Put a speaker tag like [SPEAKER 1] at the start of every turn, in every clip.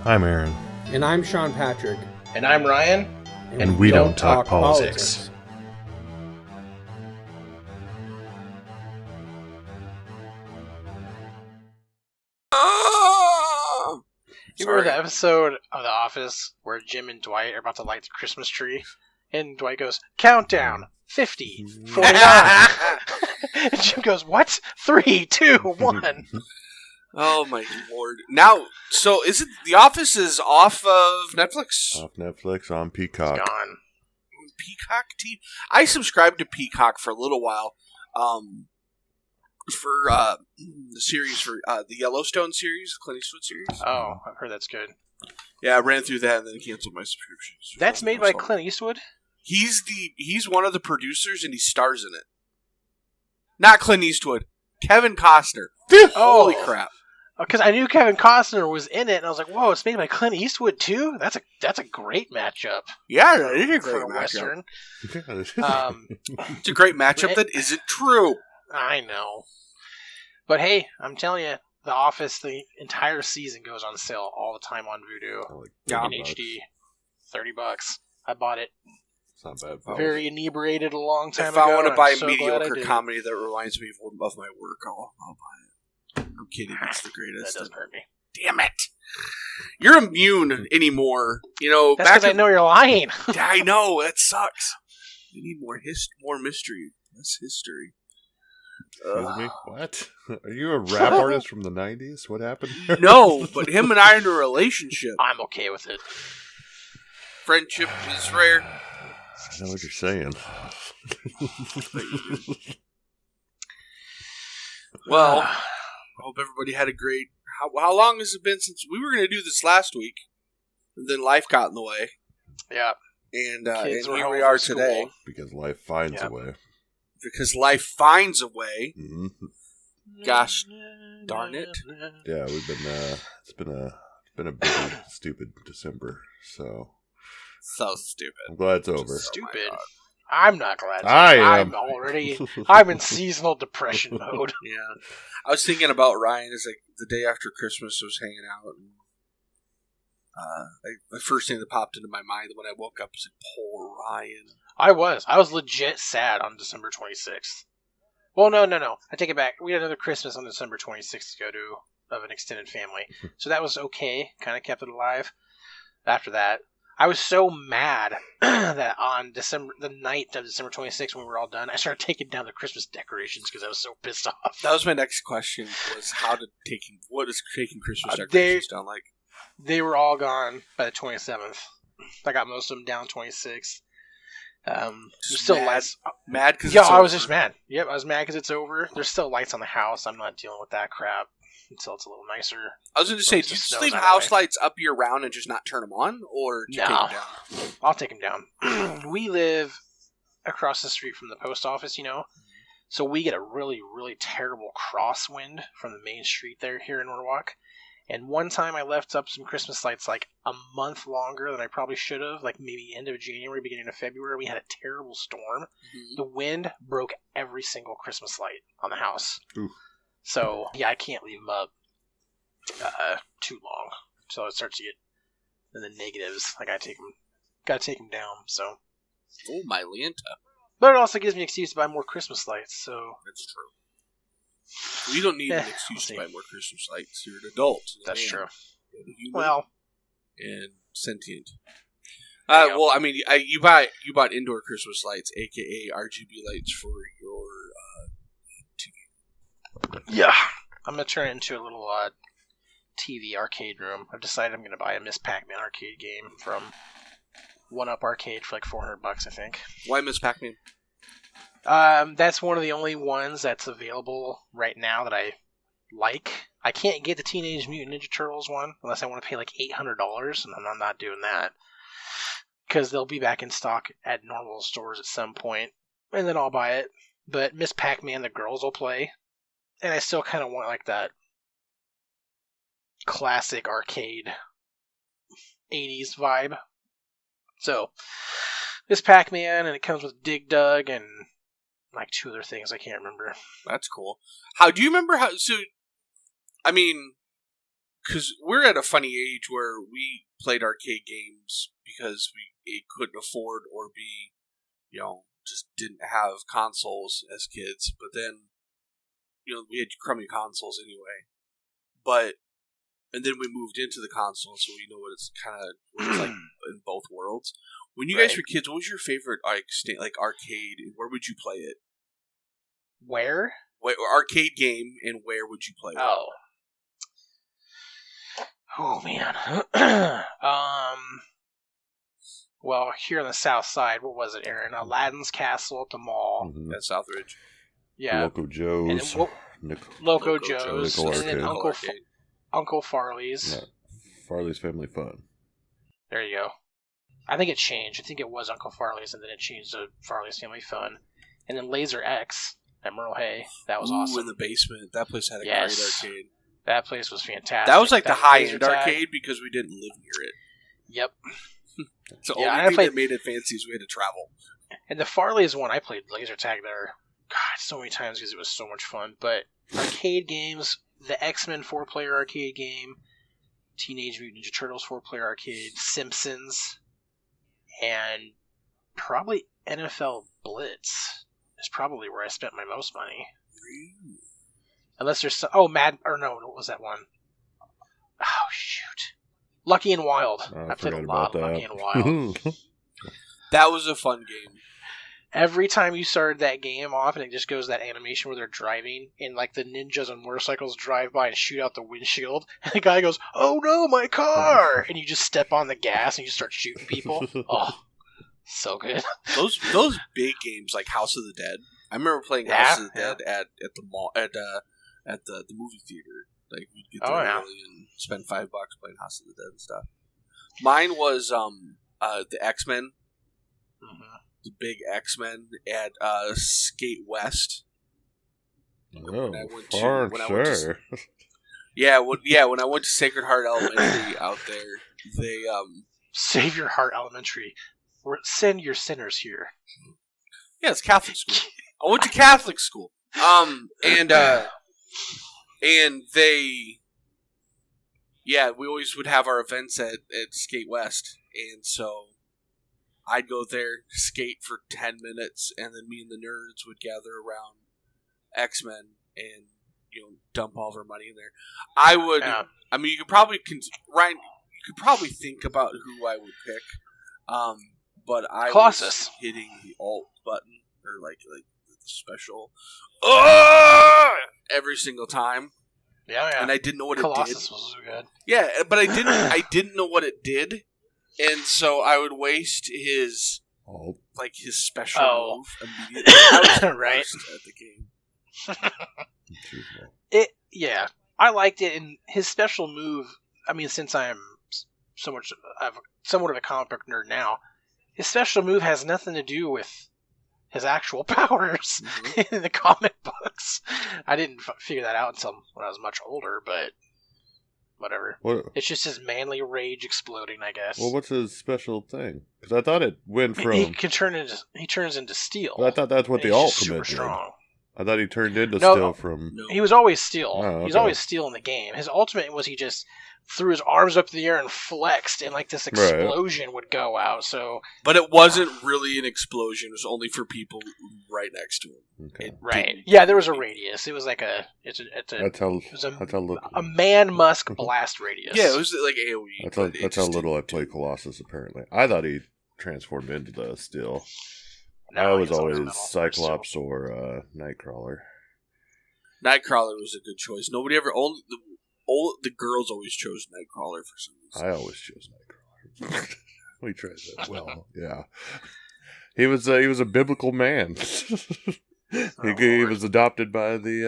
[SPEAKER 1] I'm Aaron.
[SPEAKER 2] And I'm Sean Patrick.
[SPEAKER 3] And I'm Ryan.
[SPEAKER 1] And we don't talk politics.
[SPEAKER 3] You remember the episode of The Office where Jim and Dwight are about to light the Christmas tree? And Dwight goes, countdown, 50, 49. And Jim goes, what? 3, 2, 1.
[SPEAKER 4] Oh my lord. Now, so is it The Office is off of Netflix?
[SPEAKER 1] Off Netflix, on Peacock.
[SPEAKER 3] It's gone.
[SPEAKER 4] Peacock TV? I subscribed to Peacock for a little while. For the series, for the Yellowstone series, the Clint Eastwood series.
[SPEAKER 3] Oh, I've heard that's good.
[SPEAKER 4] Yeah, I ran through that and then canceled my subscription.
[SPEAKER 3] That's made by Clint Eastwood?
[SPEAKER 4] He's one of the producers and he stars in it. Not Clint Eastwood. Kevin Costner. Holy crap.
[SPEAKER 3] Because I knew Kevin Costner was in it, and I was like, whoa, it's made by Clint Eastwood, too? That's a great matchup.
[SPEAKER 4] Yeah, that is a
[SPEAKER 3] for
[SPEAKER 4] great
[SPEAKER 3] a
[SPEAKER 4] matchup.
[SPEAKER 3] Western.
[SPEAKER 4] It's a great matchup that isn't true.
[SPEAKER 3] I know. But hey, I'm telling you, The Office, the entire season goes on sale all the time on Vudu. In HD. $30. I bought it.
[SPEAKER 1] It's not bad.
[SPEAKER 3] Very inebriated a long time
[SPEAKER 4] if
[SPEAKER 3] ago.
[SPEAKER 4] I want to buy
[SPEAKER 3] so
[SPEAKER 4] mediocre comedy that reminds me of my work, I'll buy it. I'm kidding. It's the greatest.
[SPEAKER 3] That doesn't hurt me.
[SPEAKER 4] Damn it! You're immune anymore. You know,
[SPEAKER 3] that's because I know you're lying.
[SPEAKER 4] I know that sucks. You need more mystery. Less history.
[SPEAKER 1] Excuse me? What? Are you a rap artist from the 90s? What happened?
[SPEAKER 4] No, but him and I are in a relationship.
[SPEAKER 3] I'm okay with it.
[SPEAKER 4] Friendship is rare.
[SPEAKER 1] I know what you're saying.
[SPEAKER 4] Well, I hope everybody had a great... How long has it been since... We were going to do this last week, and then life got in the way.
[SPEAKER 3] Yeah.
[SPEAKER 4] And here we are today.
[SPEAKER 1] Because life finds a way.
[SPEAKER 4] Because life finds a way.
[SPEAKER 1] Mm-hmm.
[SPEAKER 4] Gosh darn it.
[SPEAKER 1] Yeah, we've been... it's been a busy, stupid December, so...
[SPEAKER 4] So stupid.
[SPEAKER 1] I'm glad it's over.
[SPEAKER 3] Stupid. I'm not glad.
[SPEAKER 1] I'm
[SPEAKER 3] I'm in seasonal depression mode.
[SPEAKER 4] Yeah. I was thinking about Ryan as like the day after Christmas I was hanging out and the first thing that popped into my mind when I woke up was like, poor Ryan.
[SPEAKER 3] I was legit sad on December 26th. Well, no. I take it back. We had another Christmas on December 26th to go to of an extended family. So that was okay. Kind of kept it alive. After that, I was so mad that on the night of December 26th, when we were all done, I started taking down the Christmas decorations because I was so pissed off.
[SPEAKER 4] That was my next question, was what is taking Christmas decorations down like?
[SPEAKER 3] They were all gone by the 27th. I got most of them down 26th. There's still lights.
[SPEAKER 4] Mad because
[SPEAKER 3] it's over. I was just mad. Yep, I was mad because it's over. There's still lights on the house. I'm not dealing with that crap until it's a little nicer.
[SPEAKER 4] I was going to say, do you just leave house lights up year round and just not turn them on? Or do you take them down?
[SPEAKER 3] I'll take them down. We live across the street from the post office, so we get a really, really terrible crosswind from the main street here in Norwalk. And one time I left up some Christmas lights like a month longer than I probably should have, like maybe end of January, beginning of February. We had a terrible storm. Mm-hmm. The wind broke every single Christmas light on the house. Ooh. So, yeah, I can't leave them up too long. So it starts to get in the negatives. I gotta take them down, so.
[SPEAKER 4] Oh, my Lanta.
[SPEAKER 3] But it also gives me an excuse to buy more Christmas lights, so.
[SPEAKER 4] That's true. You don't need an excuse to buy more Christmas lights. You're an adult.
[SPEAKER 3] That's true.
[SPEAKER 4] Well. And sentient. Well, I mean, you bought indoor Christmas lights, a.k.a. RGB lights for your TV.
[SPEAKER 3] Yeah. I'm going to turn it into a little TV arcade room. I've decided I'm going to buy a Miss Pac-Man arcade game from 1UP Arcade for like $400, I think.
[SPEAKER 4] Why Miss Pac-Man?
[SPEAKER 3] That's one of the only ones that's available right now that I like. I can't get the Teenage Mutant Ninja Turtles one unless I want to pay like $800, and I'm not doing that. Because they'll be back in stock at normal stores at some point, and then I'll buy it. But Miss Pac-Man, the girls will play. And I still kind of want like that classic arcade 80s vibe. So, Miss Pac-Man, and it comes with Dig Dug and like 2 other things I can't remember.
[SPEAKER 4] That's cool. How do you remember how? So, I mean, because we're at a funny age where we played arcade games because we couldn't afford or just didn't have consoles as kids. But then, we had crummy consoles anyway. And then we moved into the console, so we know what it's like in both worlds. When you guys were kids, what was your favorite arcade? And where would you play it?
[SPEAKER 3] Where?
[SPEAKER 4] Arcade game, and where would you play it?
[SPEAKER 3] Oh man. Well, here on the south side, what was it, Aaron? Aladdin's Castle at the mall.
[SPEAKER 1] Mm-hmm.
[SPEAKER 4] At Southridge.
[SPEAKER 3] Yeah.
[SPEAKER 1] Loco Joe's.
[SPEAKER 3] Loco Joe's.
[SPEAKER 1] Nickel
[SPEAKER 3] And then
[SPEAKER 1] Arcade.
[SPEAKER 3] Uncle Farley's.
[SPEAKER 1] Yeah. Farley's Family Fun.
[SPEAKER 3] There you go. I think it changed. I think it was Uncle Farley's, and then it changed to Farley's Family Fun. And then Laser X at Merle Hay. That was awesome.
[SPEAKER 4] In the basement. That place had a great arcade.
[SPEAKER 3] That place was fantastic.
[SPEAKER 4] That was like the high-end arcade because we didn't live near it.
[SPEAKER 3] Yep.
[SPEAKER 4] So the only thing that made it fancy is we had to travel. And
[SPEAKER 3] the Farley's one, I played laser tag there, God, so many times because it was so much fun. But arcade games, the X-Men 4-player arcade game, Teenage Mutant Ninja Turtles 4-player arcade, Simpsons, and probably NFL Blitz is probably where I spent my most money.
[SPEAKER 4] Really?
[SPEAKER 3] Unless there's what was that one? Oh, shoot. Lucky and Wild. I played a lot of Lucky and Wild.
[SPEAKER 4] That was a fun game.
[SPEAKER 3] Every time you started that game off and it just goes that animation where they're driving and like the ninjas on motorcycles drive by and shoot out the windshield and the guy goes, "Oh no, my car!" and you just step on the gas and you start shooting people. Oh, so good.
[SPEAKER 4] Those big games like House of the Dead. I remember playing House of the Dead at the mall at the movie theater. Like we'd get there early and spend $5 playing House of the Dead and stuff. Mine was the X-Men.
[SPEAKER 3] Mm-hmm.
[SPEAKER 4] The big X-Men at Skate West.
[SPEAKER 1] Oh, when I went
[SPEAKER 4] to Sacred Heart Elementary out there, they
[SPEAKER 3] Sacred Heart Elementary. Send your sinners here.
[SPEAKER 4] Yeah, it's Catholic school. I went to Catholic school. And they, we always would have our events at Skate West, and so I'd go there, skate for 10 minutes, and then me and the nerds would gather around X-Men and, dump all of our money in there. I would, I mean, you could probably, Ryan, you could probably think about who I would pick, but I was hitting the alt button, or like the special, every single time.
[SPEAKER 3] Yeah.
[SPEAKER 4] And I didn't know what
[SPEAKER 3] Colossus
[SPEAKER 4] it did.
[SPEAKER 3] Was so good.
[SPEAKER 4] Yeah, but I didn't know what it did. And so I would waste his special move immediately. I was
[SPEAKER 3] right
[SPEAKER 4] at the game.
[SPEAKER 3] I liked it, and his special move. I mean, since I'm somewhat of a comic book nerd now, his special move has nothing to do with his actual powers in the comic books. I didn't figure that out until when I was much older, but. Whatever. It's just his manly rage exploding, I guess.
[SPEAKER 1] Well, what's his special thing? Because I thought it went from...
[SPEAKER 3] He turns into steel.
[SPEAKER 1] But I thought that's what the ultimate did. Strong. I thought he turned into steel from...
[SPEAKER 3] No. He was always steel.
[SPEAKER 1] Oh, okay.
[SPEAKER 3] He was always steel in the game. His ultimate was he just threw his arms up in the air and flexed, and like this explosion would go out. So,
[SPEAKER 4] but it wasn't really an explosion. It was only for people right next to him.
[SPEAKER 1] Okay.
[SPEAKER 3] Right? Yeah, there was a radius. It was like a man Musk blast radius.
[SPEAKER 4] Yeah, it was like AOE.
[SPEAKER 1] That's how little I played Colossus. Apparently, I thought he transformed into the steel. No, I was always Cyclops or Nightcrawler.
[SPEAKER 4] Nightcrawler was a good choice. Nobody ever the girls always chose Nightcrawler for some reason.
[SPEAKER 1] I always chose Nightcrawler. We tried that. Well, yeah. He was a biblical man. He was adopted by the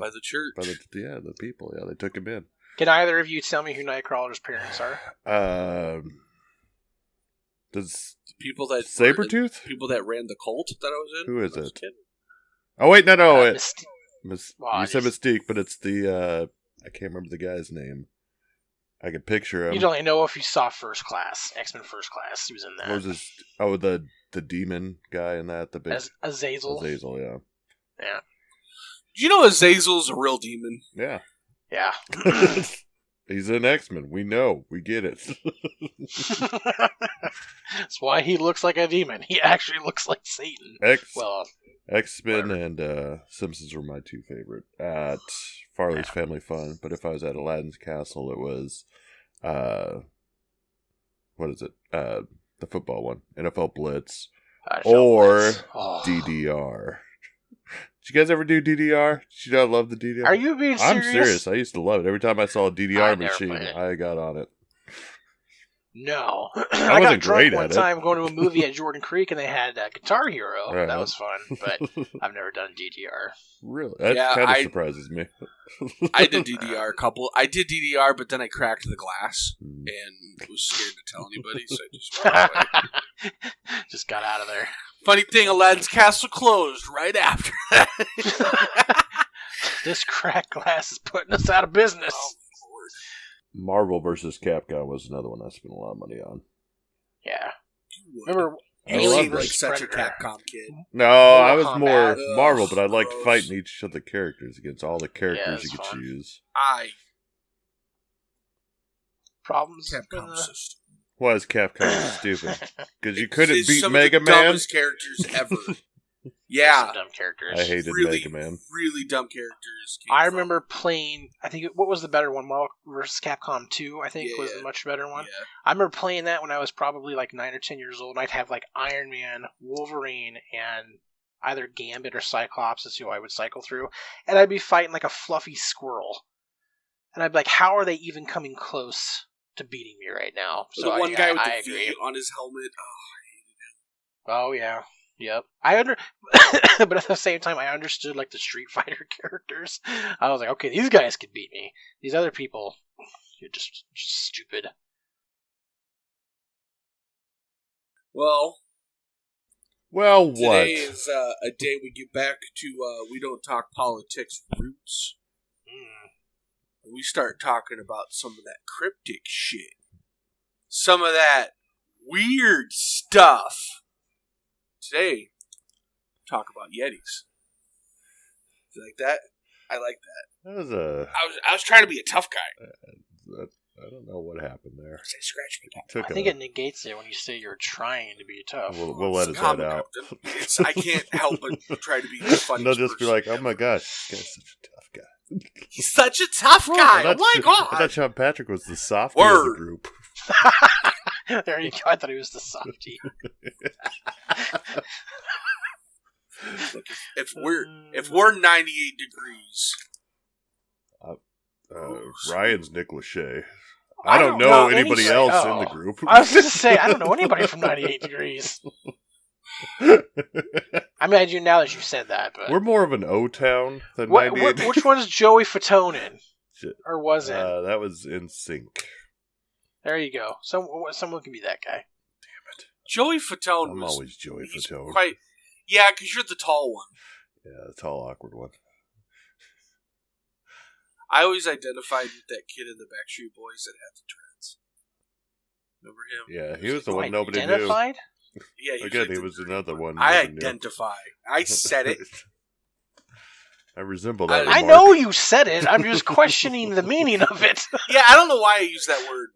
[SPEAKER 4] by the church.
[SPEAKER 1] By the people. Yeah, they took him in.
[SPEAKER 3] Can either of you tell me who Nightcrawler's parents are?
[SPEAKER 1] Does
[SPEAKER 4] people that
[SPEAKER 1] Sabretooth?
[SPEAKER 4] People that ran the cult that I was in?
[SPEAKER 1] Who is it? Oh wait, no. You said Mystique, but it's the I can't remember the guy's name. I can picture him.
[SPEAKER 3] You'd only know if you saw First Class, X-Men First Class. He was in that.
[SPEAKER 1] What was his? Oh, the demon guy in that. The big
[SPEAKER 3] Azazel.
[SPEAKER 1] Azazel, yeah.
[SPEAKER 3] Yeah.
[SPEAKER 4] Do you know Azazel's a real demon?
[SPEAKER 1] Yeah.
[SPEAKER 3] Yeah.
[SPEAKER 1] He's an X-Men. We know. We get it.
[SPEAKER 3] That's why he looks like a demon. He actually looks like Satan.
[SPEAKER 1] X-Men and Simpsons were my two favorite at Farley's Family Fun. But if I was at Aladdin's Castle, it was, what is it? The football one, NFL Blitz, or DDR. Did you guys ever do DDR? Did you not love the DDR?
[SPEAKER 3] Are you being serious?
[SPEAKER 1] I'm serious. I used to love it. Every time I saw a DDR machine, I got on it.
[SPEAKER 3] No.
[SPEAKER 1] I
[SPEAKER 3] got drunk one time going to a movie at Jordan Creek and they had Guitar Hero.
[SPEAKER 1] Right.
[SPEAKER 3] That was fun, but I've never done DDR.
[SPEAKER 1] Really? That kind of surprises me.
[SPEAKER 4] I did DDR a couple. I did DDR, but then I cracked the glass and was scared to tell anybody, so I just walked away.
[SPEAKER 3] Just got out of there.
[SPEAKER 4] Funny thing, Aladdin's Castle closed right after that.
[SPEAKER 3] This cracked glass is putting us out of business.
[SPEAKER 4] Oh,
[SPEAKER 1] Marvel vs. Capcom was another one I spent a lot of money on.
[SPEAKER 3] Yeah. Remember
[SPEAKER 4] You seem like such a Capcom kid.
[SPEAKER 1] No, I was more Marvel, but I liked fighting each of the characters against all the characters you could choose.
[SPEAKER 3] Problems
[SPEAKER 4] Capcom system.
[SPEAKER 1] Why is Capcom stupid? Because you couldn't beat
[SPEAKER 4] some
[SPEAKER 1] Mega
[SPEAKER 4] of the
[SPEAKER 1] Man?
[SPEAKER 4] Dumbest characters ever. Yeah.
[SPEAKER 3] Some dumb characters.
[SPEAKER 1] I hated Mega Man.
[SPEAKER 4] Really dumb characters.
[SPEAKER 3] I remember playing, what was the better one? Marvel vs. Capcom 2, I think, was the much better one.
[SPEAKER 4] Yeah.
[SPEAKER 3] I remember playing that when I was probably like 9 or 10 years old, and I'd have like Iron Man, Wolverine, and either Gambit or Cyclops is who I would cycle through, and I'd be fighting like a fluffy squirrel. And I'd be like, how are they even coming close to beating me right now?
[SPEAKER 4] So the one guy with the V on his helmet. Oh, I hated him.
[SPEAKER 3] Oh, yeah. Yep. But at the same time, I understood like the Street Fighter characters. I was like, okay, these guys could beat me. These other people, you're just stupid.
[SPEAKER 4] Well,
[SPEAKER 1] what?
[SPEAKER 4] Today is a day we get back to We Don't Talk Politics roots. We start talking about some of that cryptic shit. Some of that weird stuff. Today, talk about Yetis. You like that? I like that.
[SPEAKER 1] That was
[SPEAKER 4] I was trying to be a tough guy.
[SPEAKER 1] I don't know what happened there.
[SPEAKER 4] I scratched me.
[SPEAKER 3] I think it negates it when you say you're trying to be tough.
[SPEAKER 1] We'll let it out.
[SPEAKER 4] I can't help but try to be the funniest
[SPEAKER 1] They'll just
[SPEAKER 4] person.
[SPEAKER 1] be like, oh my gosh, this guy's such a tough guy.
[SPEAKER 4] He's such a tough guy. Oh my god!
[SPEAKER 1] I thought Sean Patrick was the softie of the group.
[SPEAKER 3] There you go. I thought he was the softie.
[SPEAKER 4] Look, if we're 98 degrees,
[SPEAKER 1] Ryan's Nick Lachey. I don't know anybody else in the group.
[SPEAKER 3] I was going to say, I don't know anybody from 98 degrees. I imagine now that you said that, but
[SPEAKER 1] we're more of an O-town than 98.
[SPEAKER 3] Which one's Joey Fatone in? Or was it?
[SPEAKER 1] That was in Sync.
[SPEAKER 3] There you go. Someone can be that guy.
[SPEAKER 1] Damn it.
[SPEAKER 4] Joey Fatone.
[SPEAKER 1] I'm always Joey Fatone.
[SPEAKER 4] Yeah, because you're the tall one.
[SPEAKER 1] Yeah, the tall, awkward one.
[SPEAKER 4] I always identified with that kid in the Backstreet Boys that had the dreads. Remember him?
[SPEAKER 1] Yeah, he was the one nobody
[SPEAKER 3] identified?
[SPEAKER 1] knew.
[SPEAKER 4] Yeah,
[SPEAKER 1] again, he was another one.
[SPEAKER 4] I identify. I said it.
[SPEAKER 1] I resemble that.
[SPEAKER 3] I know you said it. I'm just questioning the meaning of it.
[SPEAKER 4] Yeah, I don't know why I used that word.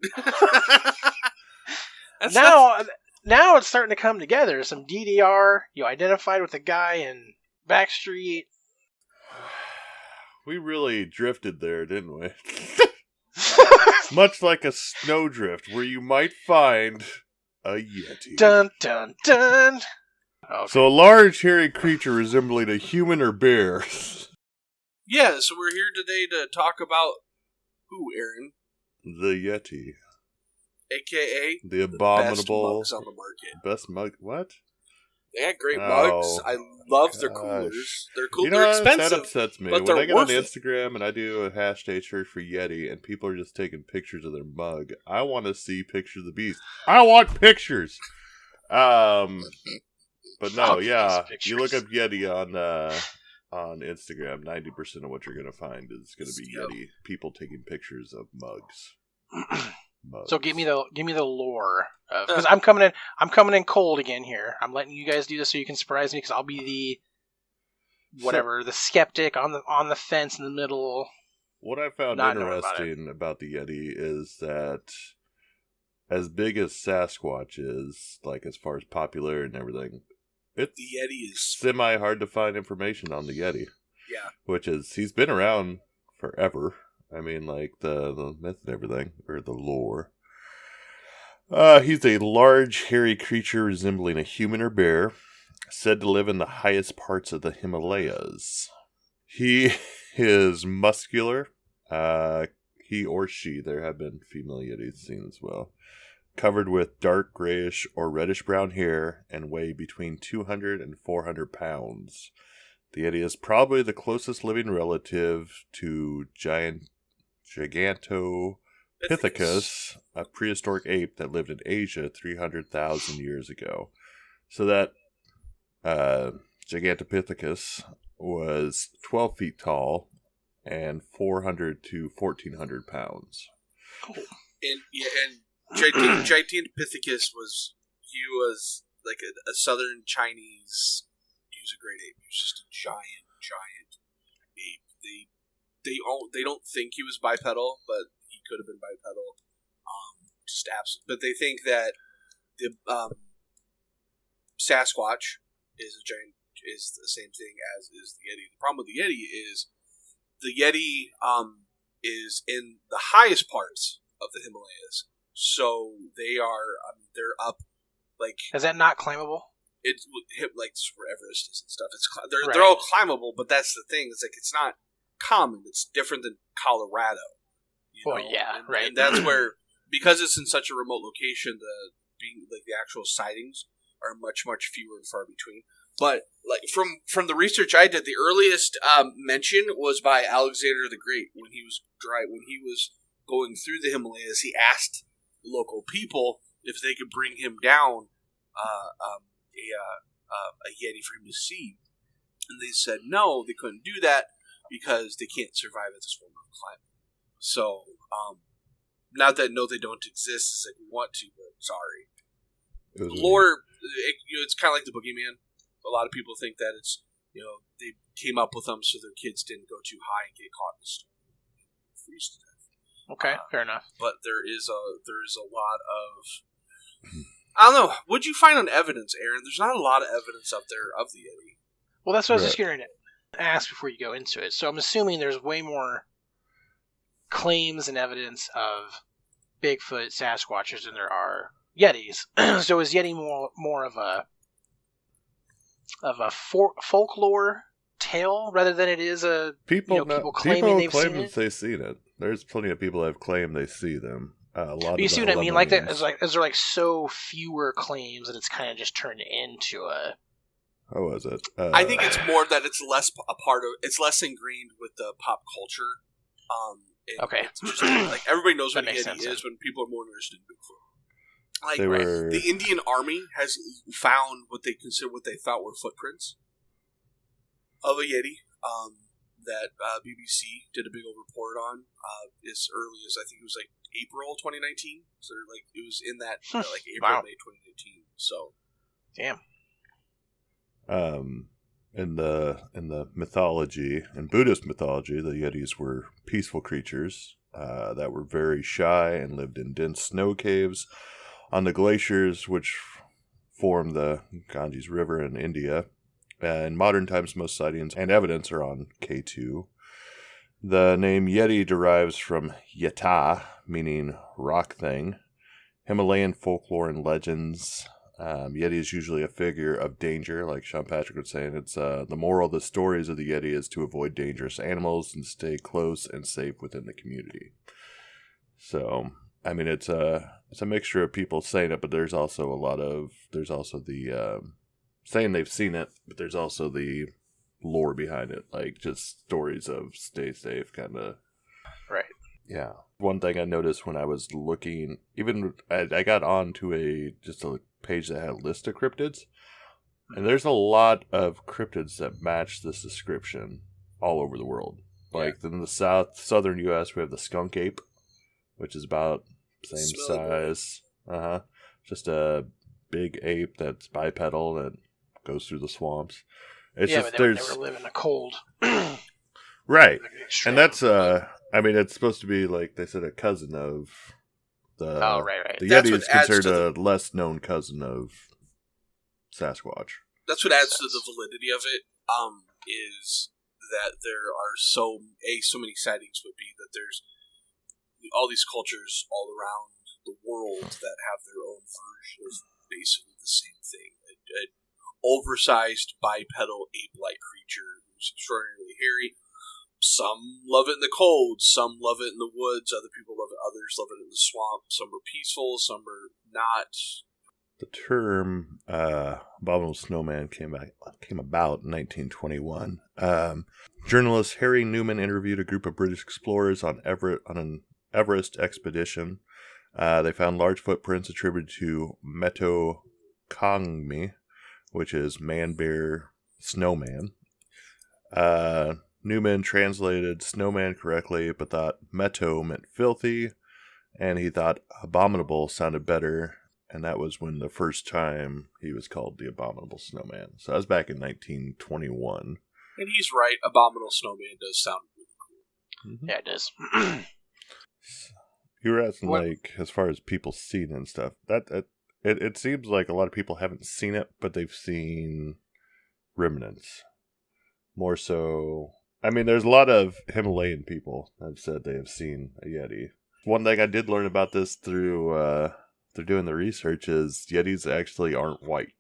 [SPEAKER 3] Now it's starting to come together. Some DDR. You identified with the guy in Backstreet.
[SPEAKER 1] We really drifted there, didn't we? Much like a snowdrift, where you might find a Yeti.
[SPEAKER 3] Dun, dun, dun. Okay.
[SPEAKER 1] So a large, hairy creature resembling a human or bear.
[SPEAKER 4] Yeah, so we're here today to talk about who, Aaron?
[SPEAKER 1] The Yeti.
[SPEAKER 4] A.K.A.
[SPEAKER 1] the abominable...
[SPEAKER 4] best mugs on the market.
[SPEAKER 1] Best mug... What?
[SPEAKER 4] They had great mugs. I love their coolers. They're cool.
[SPEAKER 1] You know,
[SPEAKER 4] they're expensive.
[SPEAKER 1] That upsets me.
[SPEAKER 4] But
[SPEAKER 1] when I get on
[SPEAKER 4] worth it.
[SPEAKER 1] Instagram and I do a hashtag search for Yeti and people are just taking pictures of their mug, I want to see pictures of the beast. I want pictures! But no, yeah. You look up Yeti on Instagram, 90% of what you're going to find is going to be Yeti. People taking pictures of mugs.
[SPEAKER 3] So give me the lore, because I'm coming in cold again here. I'm letting you guys do this so you can surprise me, because I'll be the skeptic on the fence in the middle.
[SPEAKER 1] What I found interesting about the Yeti is that as big as Sasquatch is, like as far as popular and everything,
[SPEAKER 4] the Yeti is
[SPEAKER 1] semi-hard to find information on the Yeti.
[SPEAKER 4] Yeah.
[SPEAKER 1] Which is, he's been around forever. I mean, like the myth and everything, or the lore. He's a large, hairy creature resembling a human or bear, said to live in the highest parts of the Himalayas. He is muscular. He or she, there have been female Yetis seen as well, covered with dark grayish or reddish brown hair and weigh between 200 and 400 pounds. The Yeti is probably the closest living relative to Gigantopithecus, a prehistoric ape that lived in Asia 300,000 years ago. So that Gigantopithecus was 12 feet tall and 400 to 1,400 pounds.
[SPEAKER 4] Cool. And Gigantopithecus was like a southern Chinese. He was a great ape. He was just a giant ape. They don't think he was bipedal, but he could have been bipedal. But they think that the Sasquatch is the same thing as is the Yeti. The problem with the Yeti is is in the highest parts of the Himalayas, so they're up like.
[SPEAKER 3] Is that not climbable?
[SPEAKER 4] It's like where Everest is and stuff. They're all climbable, but that's the thing. It's like it's not common. It's different than Colorado.
[SPEAKER 3] Right.
[SPEAKER 4] And that's where, because it's in such a remote location, the actual sightings are much fewer and far between. But like from the research I did, the earliest mention was by Alexander the Great when he was going through the Himalayas. He asked local people if they could bring him down a Yeti for him to see, and they said no, they couldn't do that because they can't survive at this form of climate. So, not that they don't exist, it's like we want to, but sorry. Lore, it's kind of like the boogeyman. A lot of people think that it's, they came up with them so their kids didn't go too high and get caught in the storm and freeze to death.
[SPEAKER 3] Okay, fair enough.
[SPEAKER 4] But there is a lot of, I don't know. What'd you find on evidence, Aaron? There's not a lot of evidence up there of the Yeti.
[SPEAKER 3] Well, that's what I was just going to ask before you go into it. So I'm assuming there's way more claims and evidence of Bigfoot, Sasquatches than there are Yetis. So is Yeti more of a folklore tale rather than it is a people claiming they've seen it?
[SPEAKER 1] They've seen it. There's plenty of people that have claimed they've seen them.
[SPEAKER 3] You see what I mean? Like that is there like so fewer claims that it's kind of just turned into a.
[SPEAKER 1] How was it?
[SPEAKER 4] I think it's more that it's less it's less ingrained with the pop culture.
[SPEAKER 3] Okay.
[SPEAKER 4] It's just, like everybody knows what Yeti is, when people are more interested in Bigfoot. Like the Indian Army has found what they thought were footprints of a Yeti. That BBC did a big old report on as early as I think it was like April 2019. So like it was in that like April May 2019. So
[SPEAKER 3] damn.
[SPEAKER 1] In the mythology, in Buddhist mythology, the Yetis were peaceful creatures that were very shy and lived in dense snow caves on the glaciers which form the Ganges River in India. In modern times, most sightings and evidence are on K2. The name Yeti derives from Yeta, meaning rock thing. Himalayan folklore and legends. Yeti is usually a figure of danger, like Sean Patrick was saying. It's the moral of the stories of the Yeti is to avoid dangerous animals and stay close and safe within the community. So, I mean, it's a mixture of people saying it, but there's also the saying they've seen it, but there's also the lore behind it, like just stories of stay safe, kind of.
[SPEAKER 3] Right.
[SPEAKER 1] Yeah. One thing I noticed when I was looking, I got onto a page that had a list of cryptids, and there's a lot of cryptids that match this description all over the world. Like in the southern U.S., we have the skunk ape, which is about same size. Just a big ape that's bipedal that goes through the swamps. It's
[SPEAKER 3] but they never live in a cold.
[SPEAKER 1] Right. And that's I mean, it's supposed to be like they said, a cousin of the.
[SPEAKER 3] Oh, right.
[SPEAKER 1] The
[SPEAKER 4] That's
[SPEAKER 1] Yeti
[SPEAKER 4] what
[SPEAKER 1] is
[SPEAKER 4] adds
[SPEAKER 1] considered
[SPEAKER 4] to
[SPEAKER 1] a less known cousin of Sasquatch.
[SPEAKER 4] That's what adds to the validity of it. Is that there are so many sightings would be that there's all these cultures all around the world that have their own version of basically the same thing. An oversized bipedal ape-like creature who's extraordinarily hairy. Some love it in the cold, some love it in the woods, other people love it, others love it in the swamp. Some are peaceful, some are not.
[SPEAKER 1] The term Abominable Snowman came about in 1921. Journalist Harry Newman interviewed a group of British explorers on an Everest expedition. They found large footprints attributed to Metokongmi, which is man-bear snowman. Newman translated snowman correctly, but thought Meto meant filthy, and he thought abominable sounded better, and that was when the first time he was called the Abominable Snowman. So that was back in 1921.
[SPEAKER 4] And he's right, Abominable Snowman does sound really cool.
[SPEAKER 1] Mm-hmm.
[SPEAKER 3] Yeah, it does.
[SPEAKER 1] You were asking, like, as far as people seeing it and stuff, it seems like a lot of people haven't seen it, but they've seen remnants. More so, I mean, there's a lot of Himalayan people that have said they have seen a Yeti. One thing I did learn about this through doing the research is Yetis actually aren't white.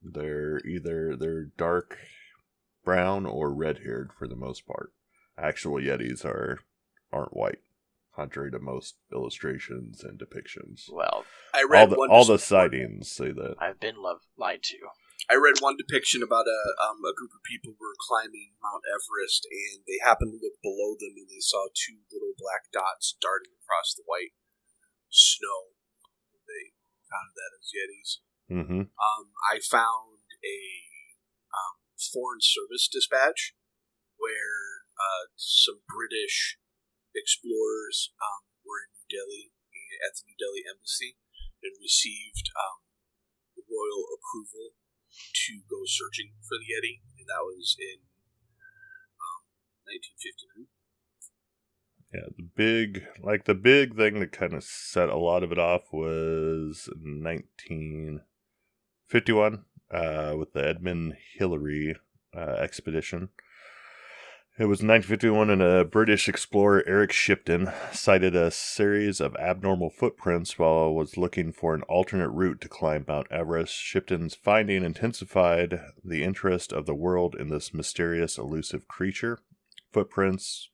[SPEAKER 1] They're either dark brown or red-haired for the most part. Actual Yetis aren't white, contrary to most illustrations and depictions.
[SPEAKER 3] Well,
[SPEAKER 4] I read
[SPEAKER 1] all the sightings say that.
[SPEAKER 3] I've been lied to.
[SPEAKER 4] I read one depiction about a group of people who were climbing Mount Everest, and they happened to look below them, and they saw two little black dots darting across the white snow. They found that as Yetis.
[SPEAKER 1] Mm-hmm.
[SPEAKER 4] I found a Foreign Service dispatch where some British explorers were in New Delhi at the New Delhi embassy and received royal approval to go searching for the Yeti, and that was in 1959.
[SPEAKER 1] Yeah, the big thing that kind of set a lot of it off was 1951 with the Edmund Hillary expedition. It was 1951, and a British explorer, Eric Shipton, cited a series of abnormal footprints while was looking for an alternate route to climb Mount Everest. Shipton's finding intensified the interest of the world in this mysterious, elusive creature. Footprints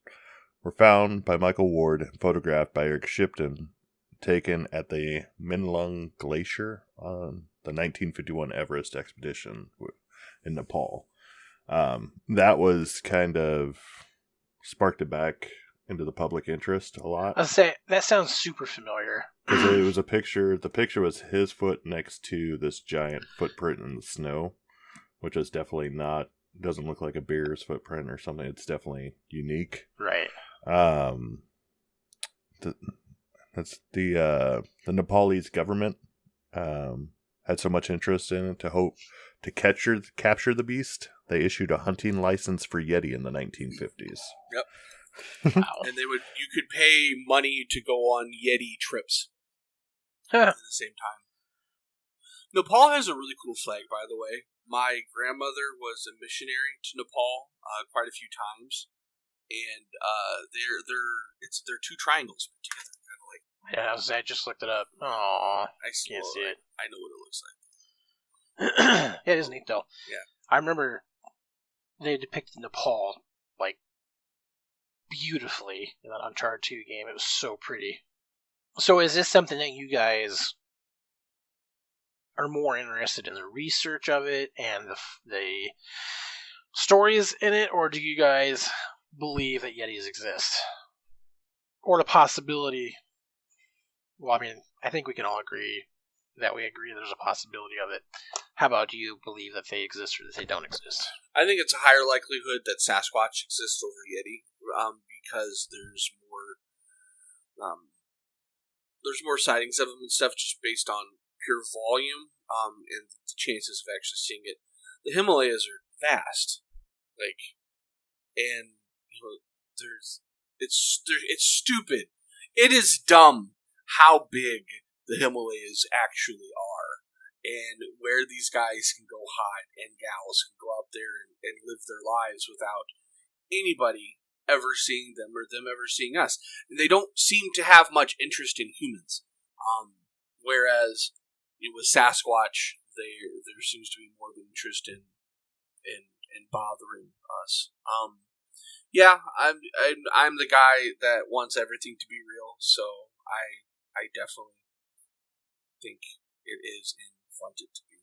[SPEAKER 1] were found by Michael Ward and photographed by Eric Shipton, taken at the Minlung Glacier on the 1951 Everest expedition in Nepal. That was kind of sparked it back into the public interest a lot.
[SPEAKER 3] I'll say that sounds super familiar.
[SPEAKER 1] Because it was a picture. The picture was his foot next to this giant footprint in the snow, which is definitely not. Doesn't look like a bear's footprint or something. It's definitely unique.
[SPEAKER 3] Right.
[SPEAKER 1] That's the Nepalese government had so much interest in it to hope to capture the beast. They issued a hunting license for Yeti in the 1950s.
[SPEAKER 4] Yep.
[SPEAKER 3] Wow.
[SPEAKER 4] And you could pay money to go on Yeti trips at the same time. Nepal has a really cool flag, by the way. My grandmother was a missionary to Nepal quite a few times, and they're two triangles put together, kind of like.
[SPEAKER 3] Yeah, I just looked it up. Aw,
[SPEAKER 4] I
[SPEAKER 3] can't see it.
[SPEAKER 4] I know what it looks like.
[SPEAKER 3] Yeah, it is neat though.
[SPEAKER 4] Yeah,
[SPEAKER 3] I remember they depicted Nepal like beautifully in that Uncharted 2 game. It was so pretty. So, is this something that you guys are more interested in the research of it and the stories in it, or do you guys believe that Yetis exist, or the possibility? Well, I mean, I think we can all agree that there's a possibility of it. How about, do you believe that they exist or that they don't exist?
[SPEAKER 4] I think it's a higher likelihood that Sasquatch exists over Yeti, because there's more sightings of them and stuff just based on pure volume, and the chances of actually seeing it. The Himalayas are vast, and It's stupid. It is dumb how big the Himalayas actually are, and where these guys can go hide and gals can go out there and live their lives without anybody ever seeing them or them ever seeing us. And they don't seem to have much interest in humans. Whereas with Sasquatch, there seems to be more of an interest in bothering us. Yeah, I'm the guy that wants everything to be real, so I definitely think it is invented to be.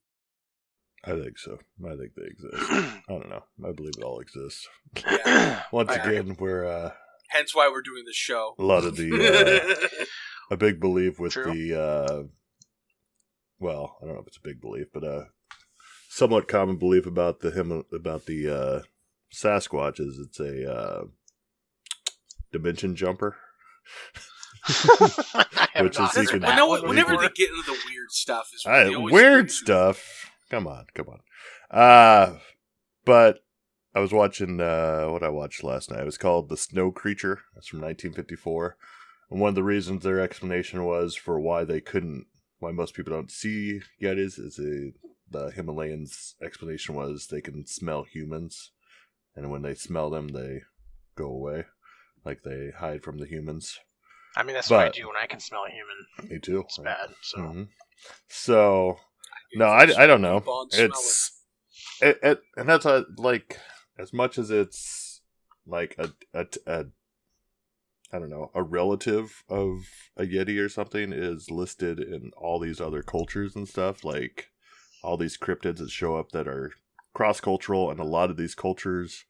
[SPEAKER 1] I think so. I think they exist. I don't know. I believe it all exists.
[SPEAKER 4] Yeah.
[SPEAKER 1] Once again, we're
[SPEAKER 4] hence why we're doing this show.
[SPEAKER 1] A lot of the a big belief with
[SPEAKER 3] True.
[SPEAKER 1] the well, I don't know if it's a big belief, but somewhat common belief about the Sasquatch is it's a dimension jumper.
[SPEAKER 3] Which is
[SPEAKER 4] whenever they get into the weird stuff, is
[SPEAKER 1] weird stuff. Come on. But I was watching what I watched last night. It was called The Snow Creature. It's from 1954. And one of the reasons their explanation was for why most people don't see Yetis is the Himalayans' explanation was they can smell humans. And when they smell them, they go away. Like they hide from the humans.
[SPEAKER 3] I mean, that's what I do when I can smell a human.
[SPEAKER 1] Me too.
[SPEAKER 3] It's bad. So,
[SPEAKER 1] So no, I don't know. And that's like as much as it's like a I don't know, a relative of a Yeti or something is listed in all these other cultures and stuff, like all these cryptids that show up that are cross-cultural, and a lot of these cultures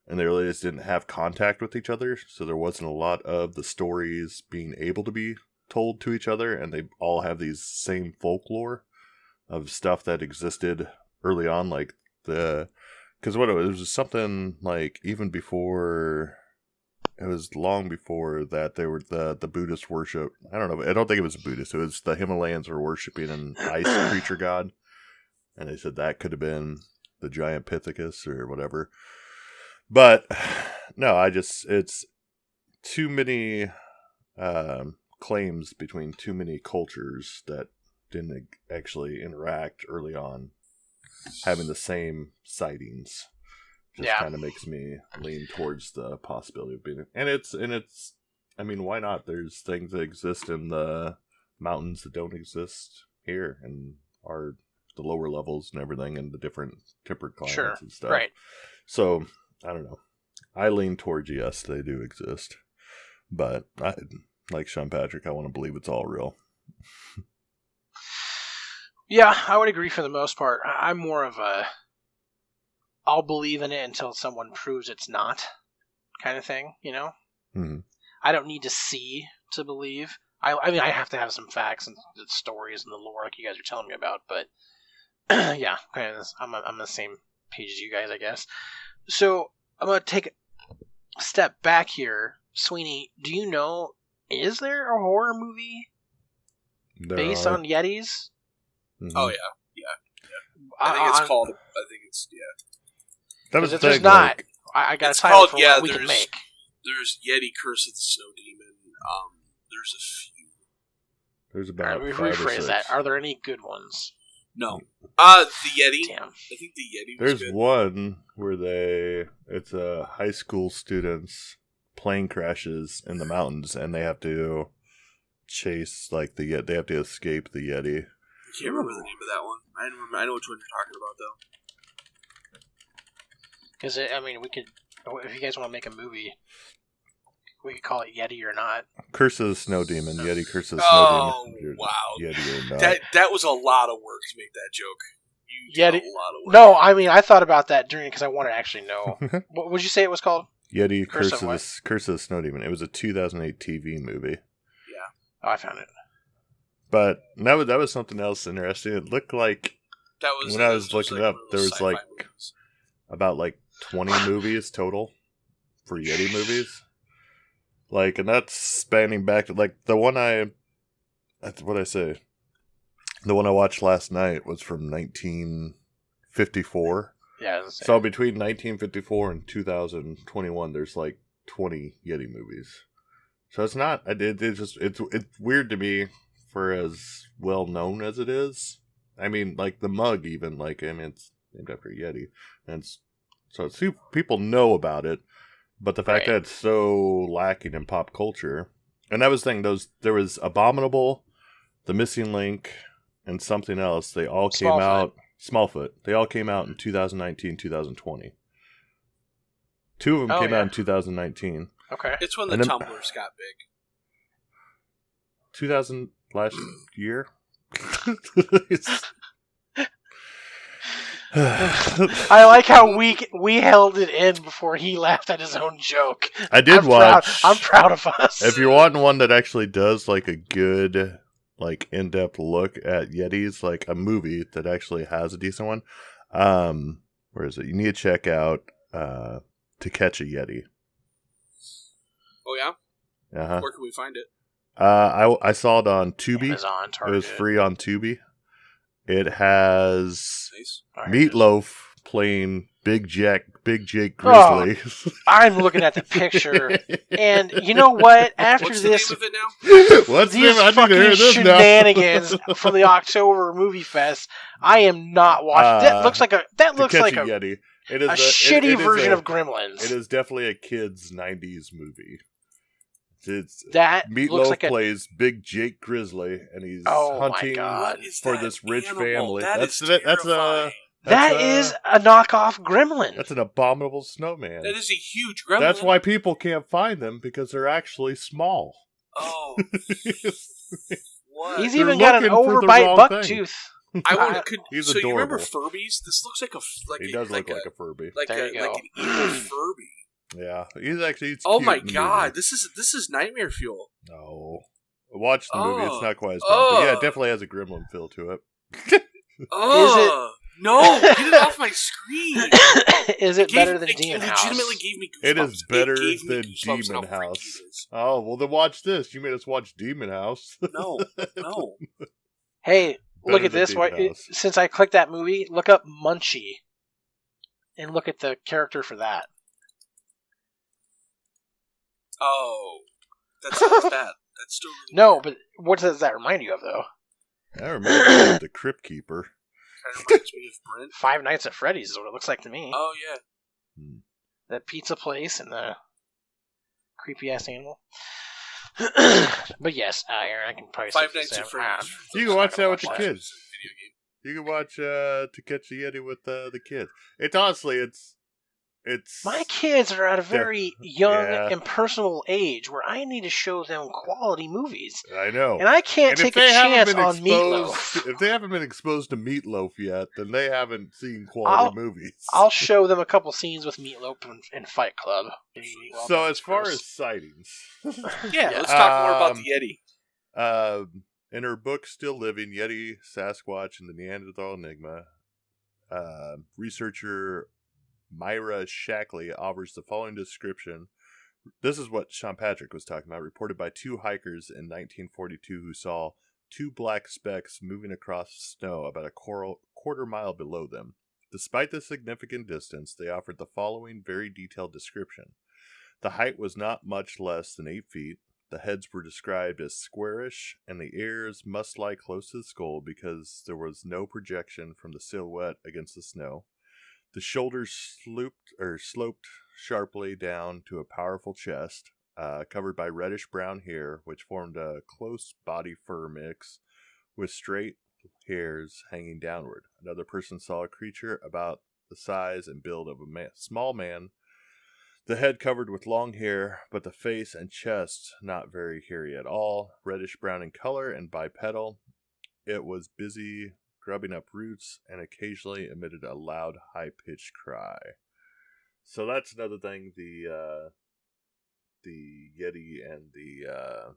[SPEAKER 1] and they really just didn't have contact with each other, so there wasn't a lot of the stories being able to be told to each other, and they all have these same folklore of stuff that existed early on, like because what it was something like even before. It was long before that they were the Buddhist worship. I don't know. I don't think it was Buddhist. It was the Himalayans were worshiping an ice creature god. And they said that could have been the giant Pithecus or whatever. But no, it's too many claims between too many cultures that didn't actually interact early on having the same sightings. Just kind of makes me lean towards the possibility of being, and it's. I mean, why not? There's things that exist in the mountains that don't exist here, and are the lower levels and everything, and the different temperate climates and stuff.
[SPEAKER 3] Right.
[SPEAKER 1] So I don't know. I lean towards yes, they do exist, but like Sean Patrick, I want to believe it's all real.
[SPEAKER 3] Yeah, I would agree for the most part. I'm more of a I'll believe in it until someone proves it's not kind of thing, you know?
[SPEAKER 1] Mm-hmm.
[SPEAKER 3] I don't need to see to believe. I mean, I have to have some facts and stories and the lore like you guys are telling me about, but yeah, I'm on the same page as you guys, I guess. So I'm going to take a step back here. Sweeney, do you know, is there a horror movie based on Yetis?
[SPEAKER 4] Mm-hmm. Oh, yeah. I think it's called,
[SPEAKER 1] That was
[SPEAKER 3] if there's not, I got a title for what we can make.
[SPEAKER 4] There's Yeti, Curse of the Snow Demon. There's a few.
[SPEAKER 1] There's about
[SPEAKER 3] we
[SPEAKER 1] 5 or 6.
[SPEAKER 3] rephrase that. Are there any good ones?
[SPEAKER 4] No. The Yeti.
[SPEAKER 3] Damn.
[SPEAKER 4] I think the Yeti was
[SPEAKER 1] There's
[SPEAKER 4] good.
[SPEAKER 1] one where it's a high school students plane crashes in the mountains, and they have to chase they have to escape the Yeti.
[SPEAKER 4] I can't remember the name of that one. I know which one you're talking about though.
[SPEAKER 3] Because we could, if you guys want to make a movie, we could call it Yeti or not.
[SPEAKER 1] Curse of the Snow Demon, Yeti, Curse of the Snow Demon.
[SPEAKER 4] Wow.
[SPEAKER 1] Yeti or not.
[SPEAKER 4] That was a lot of work to make that joke.
[SPEAKER 3] Yeti.
[SPEAKER 4] A lot of work.
[SPEAKER 3] No, I thought about that during because I want to actually know. What would you say it was called?
[SPEAKER 1] Yeti, Curse of the Snow Demon. It was a 2008 TV movie.
[SPEAKER 4] Yeah.
[SPEAKER 3] Oh, I found it.
[SPEAKER 1] But that was something else interesting. It looked like when I was looking it up, there was about 20 movies total for Yeti movies. And that's spanning back to the one the one I watched last night was from 1954.
[SPEAKER 3] Yeah.
[SPEAKER 1] So between 1954 and 2021, there's 20 Yeti movies. So it's not. It's weird to me for as well known as it is. I mean, like the mug, even it's named after a Yeti, and people know about it. But the fact that it's so lacking in pop culture, and that was the thing. There was Abominable, The Missing Link, and something else. They all came out. Smallfoot. They all came out in 2019, 2020. Two of them came out in 2019.
[SPEAKER 3] Okay.
[SPEAKER 4] It's when the tumblers got big.
[SPEAKER 1] 2000 last year.
[SPEAKER 3] I like how we held it in before he laughed at his own joke.
[SPEAKER 1] I did watch.
[SPEAKER 3] I'm proud of us.
[SPEAKER 1] If you're wanting one that actually does like a good, like in-depth look at Yetis, like a movie that actually has a decent one, where is it? You need to check out To Catch a Yeti.
[SPEAKER 4] Oh yeah.
[SPEAKER 1] Uh-huh.
[SPEAKER 4] Where can we find it?
[SPEAKER 1] I saw it on Tubi.
[SPEAKER 3] Amazon, Target.
[SPEAKER 1] It was free on Tubi. It has
[SPEAKER 4] Nice.
[SPEAKER 1] Meatloaf playing Big Jake Grizzly.
[SPEAKER 3] Oh, I'm looking at the picture, and you know what? After
[SPEAKER 4] What's
[SPEAKER 3] this,
[SPEAKER 4] the name of it now?
[SPEAKER 1] What's the
[SPEAKER 3] these
[SPEAKER 1] name? I need to hear
[SPEAKER 3] fucking
[SPEAKER 1] this
[SPEAKER 3] shenanigans from the October Movie Fest, I am not watching. That looks like a
[SPEAKER 1] Yeti. It is
[SPEAKER 3] a shitty version of
[SPEAKER 1] It
[SPEAKER 3] Gremlins.
[SPEAKER 1] is definitely a kids' 90s movie.
[SPEAKER 3] That
[SPEAKER 1] Meatloaf
[SPEAKER 3] looks like
[SPEAKER 1] plays Big Jake Grizzly, and he's
[SPEAKER 3] Oh my
[SPEAKER 1] hunting
[SPEAKER 3] God.
[SPEAKER 1] for this rich
[SPEAKER 4] animal?
[SPEAKER 1] family.
[SPEAKER 4] That's terrifying.
[SPEAKER 3] That is a knockoff Gremlin.
[SPEAKER 1] That's an abominable snowman.
[SPEAKER 4] That is a huge gremlin.
[SPEAKER 1] That's why people can't find them, because they're actually small.
[SPEAKER 4] Oh. What?
[SPEAKER 3] He's
[SPEAKER 1] They're
[SPEAKER 3] even got an
[SPEAKER 1] looking for the
[SPEAKER 3] overbite
[SPEAKER 1] wrong
[SPEAKER 3] buck
[SPEAKER 1] thing.
[SPEAKER 3] tooth.
[SPEAKER 4] I want to.
[SPEAKER 1] He's
[SPEAKER 4] so
[SPEAKER 1] adorable.
[SPEAKER 4] you remember Furbies? This looks like
[SPEAKER 1] He does look like a Furby.
[SPEAKER 3] There you go.
[SPEAKER 4] like an evil Furby.
[SPEAKER 1] Yeah, he's
[SPEAKER 4] Oh
[SPEAKER 1] cute
[SPEAKER 4] my
[SPEAKER 1] in the
[SPEAKER 4] God!
[SPEAKER 1] movie.
[SPEAKER 4] This is nightmare fuel.
[SPEAKER 1] No. Watch the movie, it's not quite as bad.
[SPEAKER 4] Oh.
[SPEAKER 1] But yeah, it definitely has a gremlin feel to it.
[SPEAKER 4] Oh no! Get it off my screen.
[SPEAKER 3] Is it better than
[SPEAKER 4] it
[SPEAKER 3] Demon
[SPEAKER 4] legitimately
[SPEAKER 3] House?
[SPEAKER 4] gave me goosebumps.
[SPEAKER 1] It is better
[SPEAKER 4] gave me
[SPEAKER 1] than
[SPEAKER 4] goosebumps
[SPEAKER 1] Demon
[SPEAKER 4] how freaky
[SPEAKER 1] House.
[SPEAKER 4] it is.
[SPEAKER 1] Oh, well then watch this. You made us watch Demon House.
[SPEAKER 4] No.
[SPEAKER 3] Hey, look
[SPEAKER 1] Better
[SPEAKER 3] at
[SPEAKER 1] than
[SPEAKER 3] this.
[SPEAKER 1] Demon House.
[SPEAKER 3] Since I clicked that movie, look up Munchie. And look at the character for that.
[SPEAKER 4] Oh, that's not bad. That's still really
[SPEAKER 3] No,
[SPEAKER 4] weird.
[SPEAKER 3] but what does that remind you of, though?
[SPEAKER 1] I remember the Crypt Keeper.
[SPEAKER 4] Kind of reminds me of Brent.
[SPEAKER 3] Five Nights at Freddy's is what it looks like to me.
[SPEAKER 4] Oh yeah.
[SPEAKER 3] The pizza place and the creepy-ass animal. But yes, Aaron, I can probably
[SPEAKER 4] Five
[SPEAKER 3] say
[SPEAKER 4] Nights at
[SPEAKER 3] that.
[SPEAKER 4] Freddy's.
[SPEAKER 1] You can watch that with the
[SPEAKER 3] Watch
[SPEAKER 1] kids.
[SPEAKER 4] Video game.
[SPEAKER 1] You can watch To Catch a Yeti with the kids. It's honestly, it's
[SPEAKER 3] My kids are at a very young
[SPEAKER 1] yeah.
[SPEAKER 3] and personal age where I need to show them quality movies.
[SPEAKER 1] I know.
[SPEAKER 3] And I can't
[SPEAKER 1] And
[SPEAKER 3] take
[SPEAKER 1] if
[SPEAKER 3] a
[SPEAKER 1] they haven't
[SPEAKER 3] chance
[SPEAKER 1] been
[SPEAKER 3] on
[SPEAKER 1] exposed,
[SPEAKER 3] Meatloaf.
[SPEAKER 1] if they haven't been exposed to Meatloaf yet, then they haven't seen quality movies.
[SPEAKER 3] I'll show them a couple scenes with Meatloaf in Fight Club.
[SPEAKER 1] So as far as sightings,
[SPEAKER 4] Yeah, let's talk more about the Yeti.
[SPEAKER 1] in her book Still Living, Yeti, Sasquatch, and the Neanderthal Enigma, researcher Myra Shackley offers the following description. This is what Sean Patrick was talking about, reported by two hikers in 1942 who saw two black specks moving across snow about a quarter mile below them. Despite the significant distance, they offered the following very detailed description. The height was not much less than 8 feet. The heads were described as squarish, and the ears must lie close to the skull because there was no projection from the silhouette against the snow. The shoulders sloped sharply down to a powerful chest, covered by reddish-brown hair, which formed a close body fur mix with straight hairs hanging downward. Another person saw a creature about the size and build of a small man, the head covered with long hair, but the face and chest not very hairy at all, reddish-brown in color and bipedal. It was busy grubbing up roots and occasionally emitted a loud, high-pitched cry. So that's another thing the Yeti and the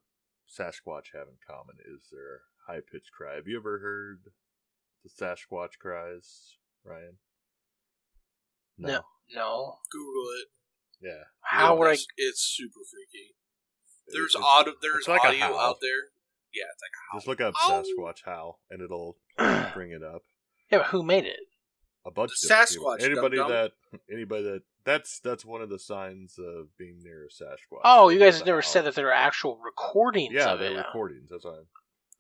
[SPEAKER 1] Sasquatch have in common is their high-pitched cry. Have you ever heard the Sasquatch cries, Ryan?
[SPEAKER 3] No.
[SPEAKER 4] Google it.
[SPEAKER 1] Yeah.
[SPEAKER 3] How would I?
[SPEAKER 4] It's super freaky. There's
[SPEAKER 1] It's like a
[SPEAKER 4] audio
[SPEAKER 1] howl.
[SPEAKER 4] out there. Yeah, it's like a howl.
[SPEAKER 1] Just look up
[SPEAKER 4] Ow.
[SPEAKER 1] Sasquatch howl, and it'll bring it up.
[SPEAKER 3] Yeah, but who made it?
[SPEAKER 1] a bunch
[SPEAKER 4] The
[SPEAKER 1] of different
[SPEAKER 4] Sasquatch,
[SPEAKER 1] people.
[SPEAKER 4] dum-dum.
[SPEAKER 1] Anybody that's one of the signs of being near a Sasquatch.
[SPEAKER 3] Oh, you guys have
[SPEAKER 1] The
[SPEAKER 3] never
[SPEAKER 1] howl.
[SPEAKER 3] said that there are actual recordings
[SPEAKER 1] Yeah,
[SPEAKER 3] of
[SPEAKER 1] they're
[SPEAKER 3] it.
[SPEAKER 1] recordings. That's why.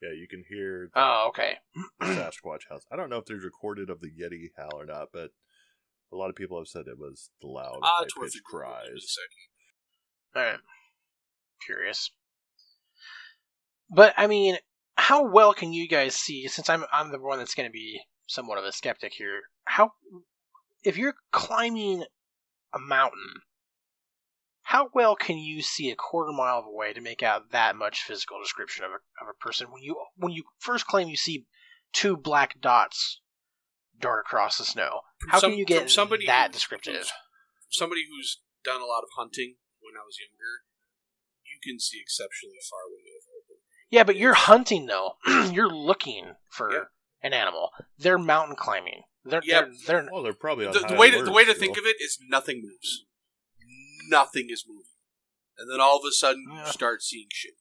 [SPEAKER 1] Yeah, you can hear the
[SPEAKER 3] Oh, okay.
[SPEAKER 1] Sasquatch house. I don't know if there's recorded of the Yeti howl or not, but a lot of people have said it was the loud, high-pitched cries.
[SPEAKER 3] All right. Curious. But I mean, how well can you guys see? Since I'm the one that's going to be somewhat of a skeptic here. If you're climbing a mountain, how well can you see a quarter mile away to make out that much physical description of a person when you first claim you see two black dots dart across the snow? How can you get that descriptive?
[SPEAKER 4] Somebody who's done a lot of hunting when I was younger, you can see exceptionally far away.
[SPEAKER 3] Yeah, but you're hunting though. You're looking for an animal. They're mountain climbing. They're
[SPEAKER 1] probably on
[SPEAKER 4] the way to think of it is nothing moves. Nothing is moving, and then all of a sudden you start seeing shit.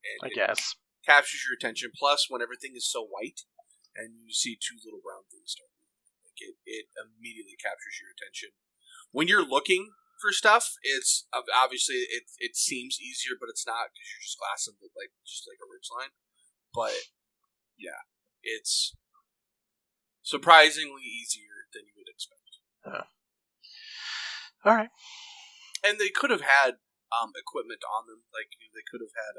[SPEAKER 4] And
[SPEAKER 3] I guess
[SPEAKER 4] captures your attention. Plus, when everything is so white, and you see two little brown things start moving, it immediately captures your attention. When you're looking for stuff, it's obviously it seems easier, but it's not because you're just glassing just like a ridgeline. But yeah, it's surprisingly easier than you would expect.
[SPEAKER 3] All right.
[SPEAKER 4] And they could have had equipment on them, like they could have had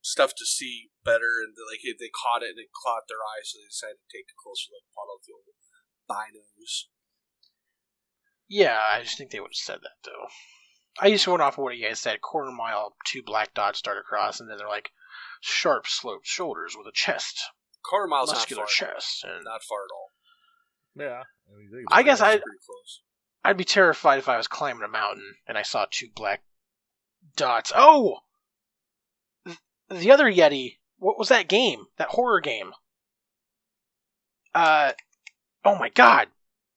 [SPEAKER 4] stuff to see better, and they caught it and it caught their eyes, so they decided to take a closer look upon all the old binos.
[SPEAKER 3] Yeah, I just think they would have said that though. I used to went off of what you guys said: quarter mile, two black dots start across, and then they're like sharp sloped shoulders with a chest,
[SPEAKER 4] quarter mile's
[SPEAKER 3] muscular
[SPEAKER 4] not far,
[SPEAKER 3] chest, and
[SPEAKER 4] not far at all.
[SPEAKER 1] Yeah,
[SPEAKER 3] I guess
[SPEAKER 4] pretty close.
[SPEAKER 3] I'd be terrified if I was climbing a mountain and I saw two black dots. Oh! The other Yeti. What was that game? That horror game? Oh my god.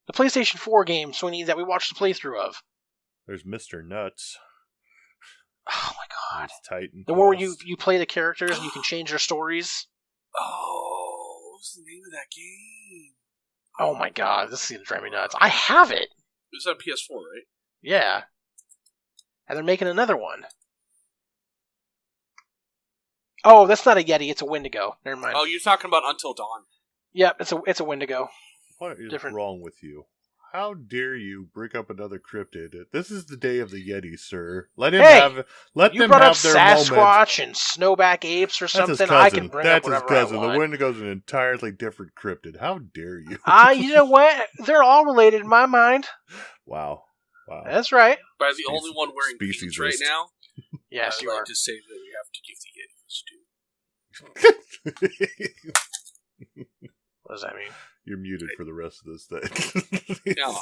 [SPEAKER 3] The PlayStation 4 game, Sweeney, that we watched the playthrough of.
[SPEAKER 1] There's Mr. Nuts.
[SPEAKER 3] Oh my god.
[SPEAKER 1] Titan.
[SPEAKER 3] The one where you play the characters and you can change their stories.
[SPEAKER 4] Oh, what's the name of that game?
[SPEAKER 3] Oh my god, this is gonna drive me nuts. I have it!
[SPEAKER 4] It was on PS4, right?
[SPEAKER 3] Yeah. And they're making another one. Oh, that's not a Yeti, it's a Wendigo. Never mind.
[SPEAKER 4] Oh, you're talking about Until Dawn.
[SPEAKER 3] Yep, it's a Wendigo.
[SPEAKER 1] What is
[SPEAKER 3] Different.
[SPEAKER 1] wrong with you? How dare you bring up another cryptid? This is the day of the Yeti, sir. Let them have their moment.
[SPEAKER 3] You brought up Sasquatch and snowback apes or something.
[SPEAKER 1] That's his
[SPEAKER 3] I can bring
[SPEAKER 1] That's
[SPEAKER 3] up
[SPEAKER 1] his
[SPEAKER 3] whatever
[SPEAKER 1] cousin.
[SPEAKER 3] I want.
[SPEAKER 1] The Wendigo's an entirely different cryptid. How dare you?
[SPEAKER 3] You know what? They're all related in my mind.
[SPEAKER 1] Wow.
[SPEAKER 3] That's right.
[SPEAKER 4] But I'm the only one wearing boots right now.
[SPEAKER 3] Yes,
[SPEAKER 4] I'd
[SPEAKER 3] you
[SPEAKER 4] like
[SPEAKER 3] are.
[SPEAKER 4] to say that we have to give the Yeti
[SPEAKER 3] What does that mean?
[SPEAKER 1] You're muted for the rest of this thing.
[SPEAKER 4] No.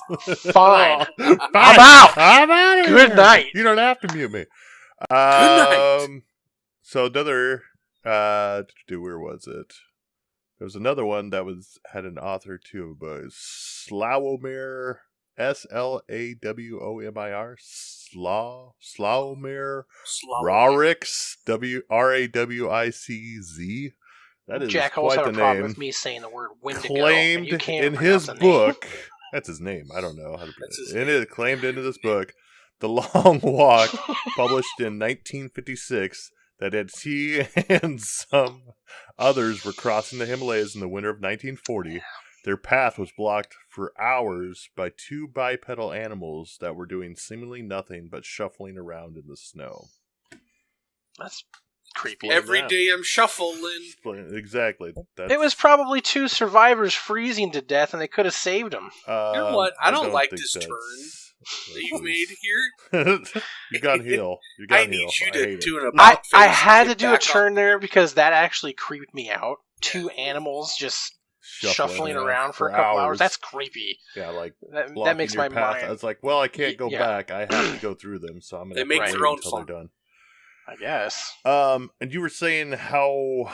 [SPEAKER 3] Fine.
[SPEAKER 1] Fine.
[SPEAKER 3] I'm out.
[SPEAKER 1] I'm out of here.
[SPEAKER 3] Good night.
[SPEAKER 1] You don't have to mute me.
[SPEAKER 4] Good night.
[SPEAKER 1] So another, where was it? There was another one that had an author too, but Slawomir, Slawomir, Slawomir, Rawicz, Rawicz. That is
[SPEAKER 3] Jackals
[SPEAKER 1] quite
[SPEAKER 3] have
[SPEAKER 1] the
[SPEAKER 3] a problem
[SPEAKER 1] name.
[SPEAKER 3] with me saying the word Wendigo.
[SPEAKER 1] Claimed in his book, that's his name. I don't know how to pronounce it. It claimed into this book, The Long Walk, published in 1956, that he and some others were crossing the Himalayas in the winter of 1940. Their path was blocked for hours by two bipedal animals that were doing seemingly nothing but shuffling around in the snow.
[SPEAKER 3] That's creepy.
[SPEAKER 4] Every day I'm shuffling.
[SPEAKER 1] Exactly.
[SPEAKER 3] It was probably two survivors freezing to death, and they could have saved them.
[SPEAKER 4] You know what? I don't like this turn that you made here.
[SPEAKER 1] You got heal.
[SPEAKER 4] I need you to do an
[SPEAKER 3] about
[SPEAKER 4] face.
[SPEAKER 3] I had to do a turn there because that actually creeped me out. Two animals just shuffling around for a couple hours. That's creepy.
[SPEAKER 1] Yeah, like
[SPEAKER 3] that makes my
[SPEAKER 1] path.
[SPEAKER 3] mind.
[SPEAKER 1] I was like, well, I can't go back. I have to go through them, so I'm gonna
[SPEAKER 4] make
[SPEAKER 1] wait
[SPEAKER 4] their own
[SPEAKER 1] until
[SPEAKER 4] fun.
[SPEAKER 1] they're done.
[SPEAKER 3] I guess.
[SPEAKER 1] And you were saying how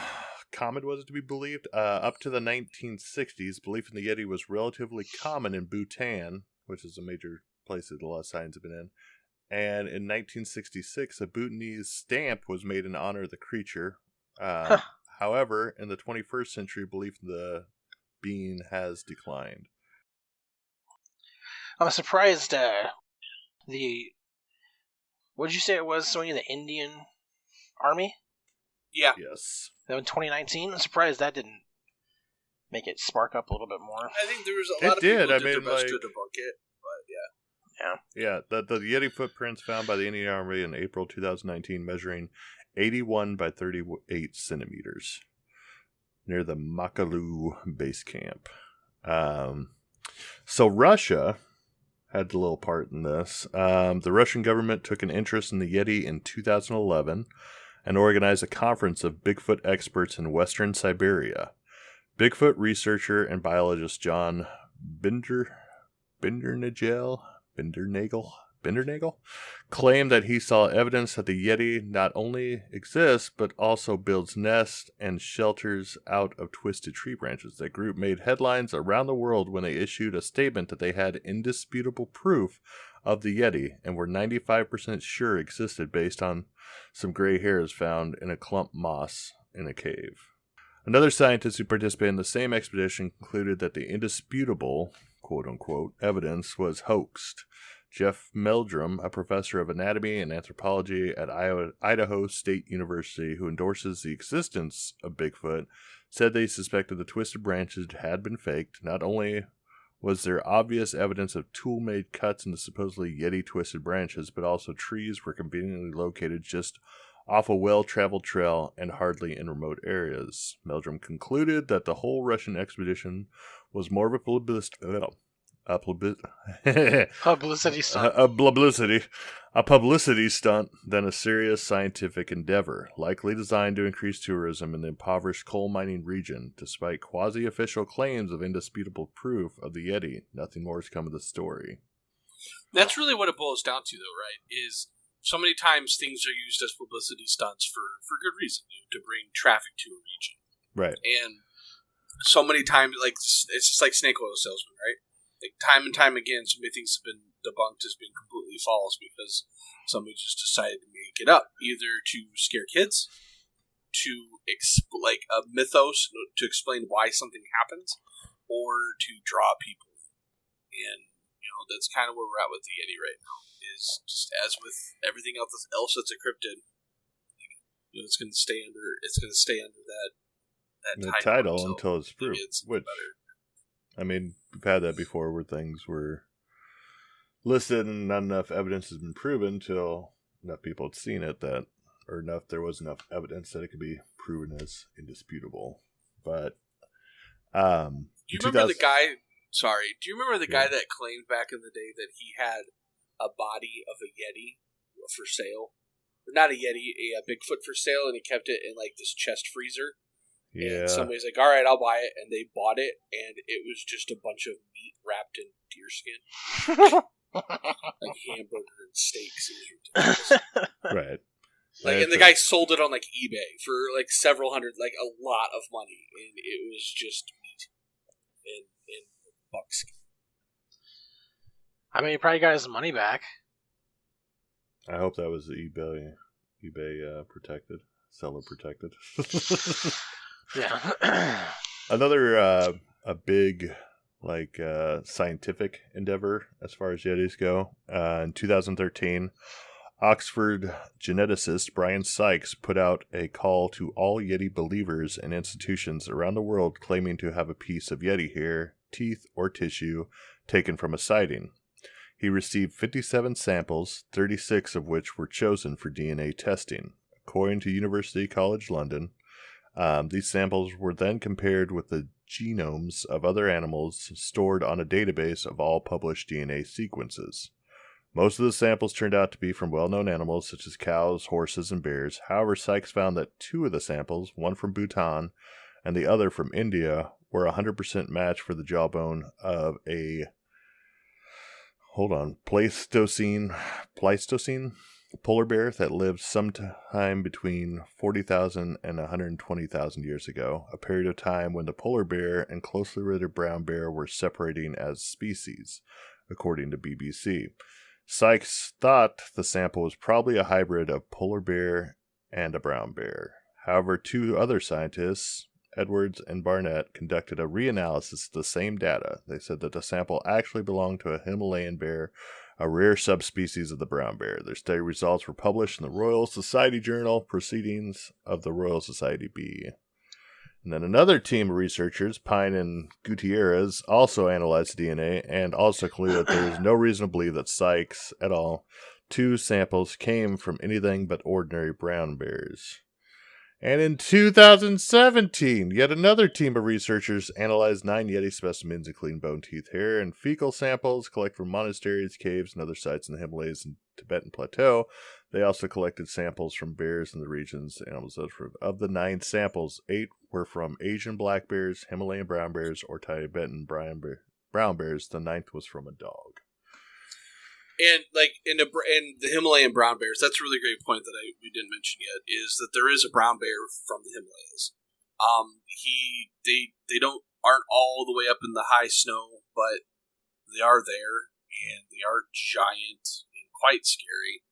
[SPEAKER 1] common was it to be believed? Up to the 1960s, belief in the Yeti was relatively common in Bhutan, which is a major place that a lot of sightings have been in. And in 1966, a Bhutanese stamp was made in honor of the creature. However, in the 21st century, belief in the being has declined.
[SPEAKER 3] I'm surprised what did you say it was, Sonya, the Indian Army?
[SPEAKER 4] Yeah.
[SPEAKER 1] Yes.
[SPEAKER 3] That in 2019? I'm surprised that didn't make it spark up a little bit more.
[SPEAKER 4] I think there was a lot of people who did their best to debunk it, but yeah.
[SPEAKER 1] Yeah, the Yeti footprints found by the Indian Army in April 2019 measuring 81 by 38 centimeters near the Makalu base camp. So Russia had a little part in this. The Russian government took an interest in the Yeti in 2011 and organized a conference of Bigfoot experts in Western Siberia. Bigfoot researcher and biologist John Bindernagel claimed that he saw evidence that the Yeti not only exists, but also builds nests and shelters out of twisted tree branches. That group made headlines around the world when they issued a statement that they had indisputable proof of the Yeti and were 95% sure existed based on some gray hairs found in a clump moss in a cave. Another scientist who participated in the same expedition concluded that the indisputable, quote-unquote, evidence was hoaxed. Jeff Meldrum, a professor of anatomy and anthropology at Idaho State University who endorses the existence of Bigfoot, said they suspected the twisted branches had been faked. Not only was there obvious evidence of tool-made cuts in the supposedly Yeti twisted branches, but also trees were conveniently located just off a well-traveled trail and hardly in remote areas. Meldrum concluded that the whole Russian expedition was more of a publicity stunt than a serious scientific endeavor, likely designed to increase tourism in the impoverished coal mining region. Despite quasi-official claims of indisputable proof of the Yeti, nothing more has come of the story.
[SPEAKER 4] That's really what it boils down to, though, right? Is so many times things are used as publicity stunts for good reason, to bring traffic to a region.
[SPEAKER 1] Right.
[SPEAKER 4] And so many times, like, it's just like snake oil salesman, right? Like, time and time again, so many things have been debunked as being completely false because somebody just decided to make it up, either to scare kids, to like a mythos to explain why something happens, or to draw people. And that's kind of where we're at with the Yeti right now. Is just as with everything else that's a cryptid, it's going to stay under that
[SPEAKER 1] title until it's proved. Which, I mean, we've had that before where things were listed and not enough evidence has been proven until enough people had seen it there was enough evidence that it could be proven as indisputable. But
[SPEAKER 4] do you remember the guy? Sorry, do you remember the guy that claimed back in the day that he had a body of a Yeti for sale? Not a Yeti, a Bigfoot for sale, and he kept it in like this chest freezer. Yeah. And somebody's like, "All right, I'll buy it," and they bought it, and it was just a bunch of meat wrapped in deer skin, like hamburger and steaks. It was ridiculous.
[SPEAKER 1] Right.
[SPEAKER 4] Like, and the guy sold it on like eBay for like several hundred, like a lot of money, and it was just meat and buckskin.
[SPEAKER 3] I mean, he probably got his money back.
[SPEAKER 1] I hope that was eBay protected, seller protected.
[SPEAKER 3] Yeah.
[SPEAKER 1] Another a big scientific endeavor as far as Yetis go. In 2013, Oxford geneticist Brian Sykes put out a call to all Yeti believers and institutions around the world claiming to have a piece of Yeti hair, teeth, or tissue taken from a sighting. He received 57 samples, 36 of which were chosen for DNA testing. According to University College London, these samples were then compared with the genomes of other animals stored on a database of all published DNA sequences. Most of the samples turned out to be from well-known animals such as cows, horses, and bears. However, Sykes found that 2 of the samples, one from Bhutan and the other from India, were 100% match for the jawbone of a Pleistocene polar bear that lived sometime between 40,000 and 120,000 years ago, a period of time when the polar bear and closely related brown bear were separating as species, according to BBC. Sykes thought the sample was probably a hybrid of polar bear and a brown bear. However, 2 other scientists, Edwards, and Barnett conducted a reanalysis of the same data. They said that the sample actually belonged to a Himalayan bear, a rare subspecies of the brown bear. Their study results were published in the Royal Society Journal, Proceedings of the Royal Society B. And then another team of researchers, Pine and Gutierrez, also analyzed DNA and also concluded that there is no reason to believe that Sykes et al. 2 samples came from anything but ordinary brown bears. And in 2017, yet another team of researchers analyzed 9 Yeti specimens, including bone, teeth, hair, and fecal samples collected from monasteries, caves, and other sites in the Himalayas and Tibetan Plateau. They also collected samples from bears in the regions animals of the 9 samples, 8 were from Asian black bears, Himalayan brown bears, or Tibetan brown bears. The 9th was from a dog.
[SPEAKER 4] And like in the Himalayan brown bears, that's a really great point that we didn't mention yet. Is that there is a brown bear from the Himalayas? They aren't all the way up in the high snow, but they are there, and they are giant and quite scary.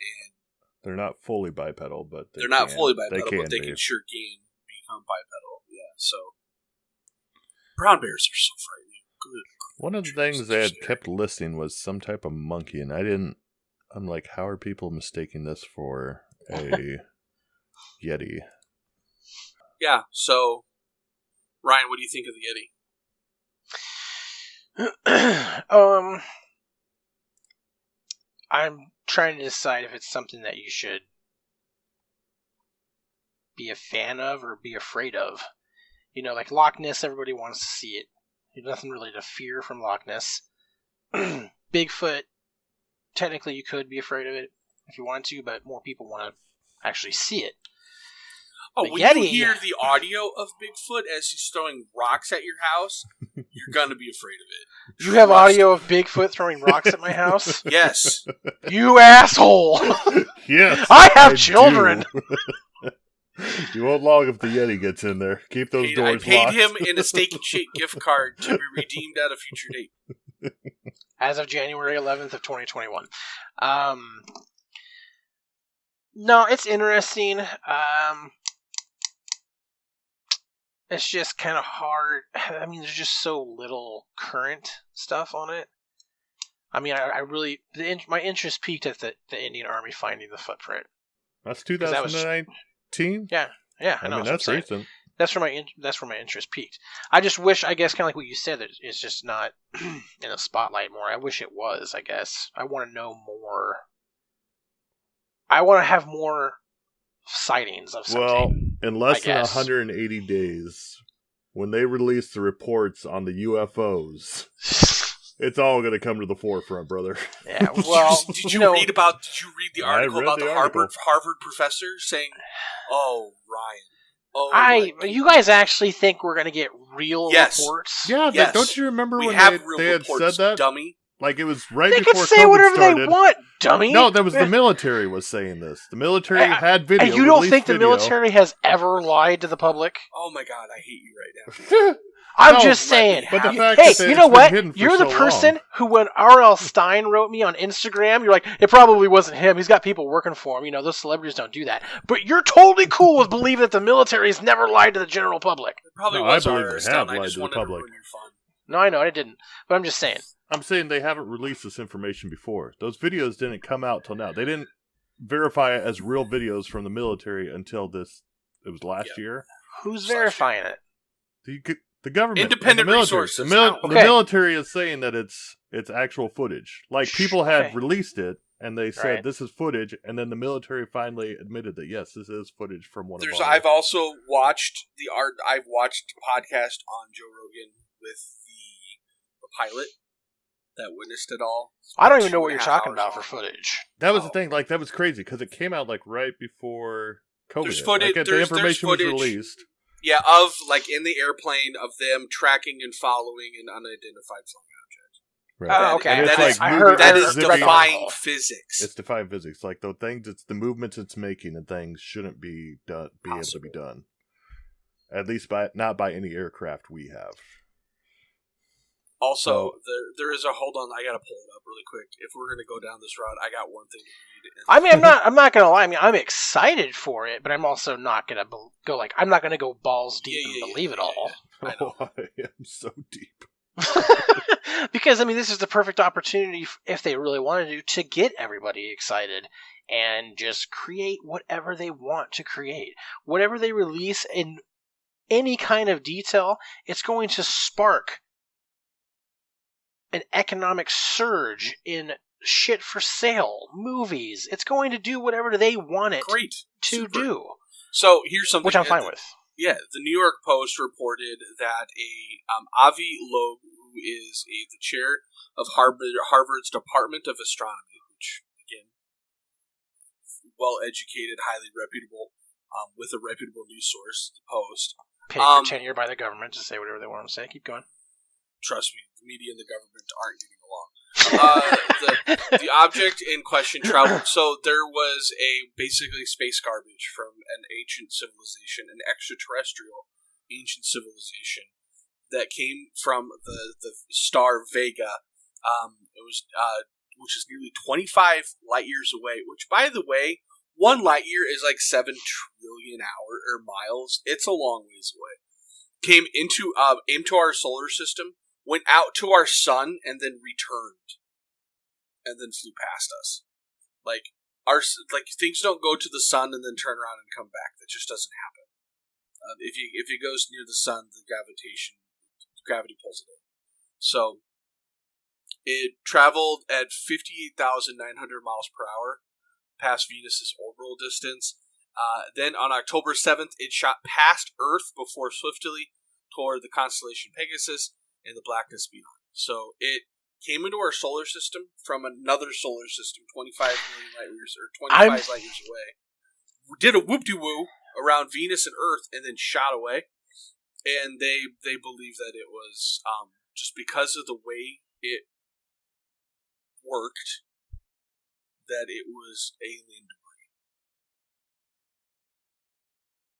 [SPEAKER 4] And
[SPEAKER 1] they're not fully bipedal, but
[SPEAKER 4] they can sure become bipedal. Yeah, so brown bears are so frightening. Good.
[SPEAKER 1] One of the things they had kept listing was some type of monkey, and I'm like, how are people mistaking this for a Yeti?
[SPEAKER 4] Yeah, so Ryan, what do you think of the Yeti?
[SPEAKER 3] I'm trying to decide if it's something that you should be a fan of or be afraid of. You know, like Loch Ness, everybody wants to see it. There's nothing really to fear from Loch Ness. Bigfoot, technically you could be afraid of it if you wanted to, but more people want to actually see it.
[SPEAKER 4] Oh,
[SPEAKER 3] the
[SPEAKER 4] when
[SPEAKER 3] Yeti,
[SPEAKER 4] you hear the audio of Bigfoot as he's throwing rocks at your house, you're going to be afraid of it.
[SPEAKER 3] You have audio of Bigfoot throwing rocks at my house?
[SPEAKER 4] Yes.
[SPEAKER 3] You asshole!
[SPEAKER 1] Yes.
[SPEAKER 3] I have children!
[SPEAKER 1] You won't long if the Yeti gets in there. Keep those doors locked.
[SPEAKER 4] I paid him in a Steak and Shake gift card to be redeemed at a future date.
[SPEAKER 3] As of January 11th of 2021. No, it's interesting. It's just kind of hard. I mean, there's just so little current stuff on it. I mean, I really... my interest peaked at the Indian Army finding the footprint.
[SPEAKER 1] That's 2019?
[SPEAKER 3] Yeah.
[SPEAKER 1] I mean, that's recent.
[SPEAKER 3] That's where my interest peaked. I just wish, I guess, kind of like what you said, that it's just not in the spotlight more. I wish it was, I guess. I want to know more. I want to have more sightings of something.
[SPEAKER 1] Well, in less than 180 days, when they release the reports on the UFOs, it's all going to come to the forefront, brother.
[SPEAKER 3] Yeah, well,
[SPEAKER 4] did you read the article about the Harvard professor saying, "Oh, Ryan,
[SPEAKER 3] you guys actually think we're going to get real reports?"
[SPEAKER 1] Yeah,
[SPEAKER 4] yes.
[SPEAKER 1] Don't you remember when they had said that?
[SPEAKER 4] Dummy.
[SPEAKER 1] Like, it was right
[SPEAKER 3] they
[SPEAKER 1] before
[SPEAKER 3] can say
[SPEAKER 1] COVID
[SPEAKER 3] whatever
[SPEAKER 1] started.
[SPEAKER 3] they want, dummy.
[SPEAKER 1] No, that was the military was saying this. The military had video.
[SPEAKER 3] And you don't think the military has ever lied to the public?
[SPEAKER 4] Oh my god, I hate you right now.
[SPEAKER 3] I'm just saying.
[SPEAKER 1] But the fact
[SPEAKER 3] hey,
[SPEAKER 1] that
[SPEAKER 3] you know what?
[SPEAKER 1] You're
[SPEAKER 3] the person who, when R.L. Stein wrote me on Instagram, you're like, it probably wasn't him. He's got people working for him. You know, those celebrities don't do that. But you're totally cool with believing that the military has never lied to the general public.
[SPEAKER 4] It probably was R.L. Stein. I just wanted to ruin your fun.
[SPEAKER 3] No, I know, I didn't. But I'm just saying.
[SPEAKER 1] I'm saying they haven't released this information before. Those videos didn't come out till now. They didn't verify it as real videos from the military until this. It was last year.
[SPEAKER 3] Who's verifying it?
[SPEAKER 1] The government,
[SPEAKER 4] independent resources.
[SPEAKER 1] The military is saying that it's actual footage. Like, people had released it, and they said this is footage, and then the military finally admitted that yes, this is footage from one of our.
[SPEAKER 4] I've also watched I've watched a podcast on Joe Rogan with the pilot that witnessed it all.
[SPEAKER 3] I don't even know what you're talking about for footage.
[SPEAKER 1] That was the thing. Like, that was crazy because it came out like right before COVID.
[SPEAKER 4] There's footage.
[SPEAKER 1] The information was released.
[SPEAKER 4] Yeah, of, like, in the airplane, of them tracking and following an unidentified flying object.
[SPEAKER 1] Right.
[SPEAKER 3] Oh, okay.
[SPEAKER 4] That is defying physics.
[SPEAKER 1] It's defying physics. Like, the movements it's making and things shouldn't be able to be done. At least not by any aircraft we have.
[SPEAKER 4] Also, there is a hold on. I gotta pull it up really quick. If we're gonna go down this route, I got one thing to read.
[SPEAKER 3] I mean, I'm not gonna lie. I mean, I'm excited for it, but I'm also not gonna go like I'm not gonna go balls deep and believe it all.
[SPEAKER 1] I know. I am so deep.
[SPEAKER 3] Because I mean, this is the perfect opportunity if they really wanted to get everybody excited and just create whatever they want to create, whatever they release in any kind of detail. It's going to spark an economic surge in shit for sale, movies. It's going to do whatever they want it to do.
[SPEAKER 4] So here's something
[SPEAKER 3] which I'm fine with.
[SPEAKER 4] Yeah, the New York Post reported that Avi Loeb, who is the chair of Harvard's Department of Astronomy, which again, well-educated, highly reputable, with a reputable news source, the Post,
[SPEAKER 3] paid for tenure by the government to say whatever they want to say. Keep going.
[SPEAKER 4] Trust me, the media and the government aren't getting along. The object in question traveled. So there was basically space garbage from an ancient civilization, an extraterrestrial ancient civilization that came from the star Vega. It was which is nearly 25 light years away. Which, by the way, 1 light year is like 7 trillion miles. It's a long ways away. Came into our solar system, went out to our sun, and then returned, and then flew past us. Like things don't go to the sun and then turn around and come back. That just doesn't happen. If it goes near the sun, the gravity pulls it in. So it traveled at 58,900 miles per hour past Venus's orbital distance. Then on October 7th, it shot past Earth before swiftly toward the constellation Pegasus and the blackness beyond. So it came into our solar system from another solar system, 25 million light years, or 25 light years away. We did a whoop-de-woo around Venus and Earth, and then shot away. And they believe that it was just because of the way it worked, that it was alien debris.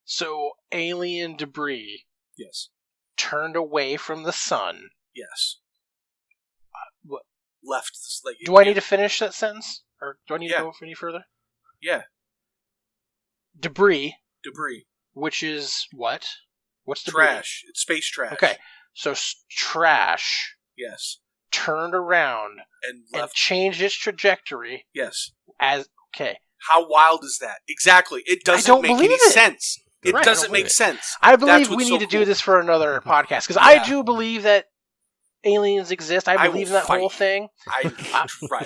[SPEAKER 3] So alien debris.
[SPEAKER 4] Yes.
[SPEAKER 3] Turned away from the sun.
[SPEAKER 4] Yes.
[SPEAKER 3] What?
[SPEAKER 4] Left this, like.
[SPEAKER 3] Do I need to finish that sentence, or do I need to go any further?
[SPEAKER 4] Yeah.
[SPEAKER 3] Debris.
[SPEAKER 4] Which
[SPEAKER 3] is what? What's debris?
[SPEAKER 4] Trash. It's space trash.
[SPEAKER 3] Okay, so trash.
[SPEAKER 4] Yes.
[SPEAKER 3] Turned around and changed its trajectory.
[SPEAKER 4] Yes.
[SPEAKER 3] Okay.
[SPEAKER 4] How wild is that? Exactly. It doesn't make any sense. It doesn't make sense.
[SPEAKER 3] I believe we need to do this for another podcast, because I do believe that aliens exist. I believe in that whole thing.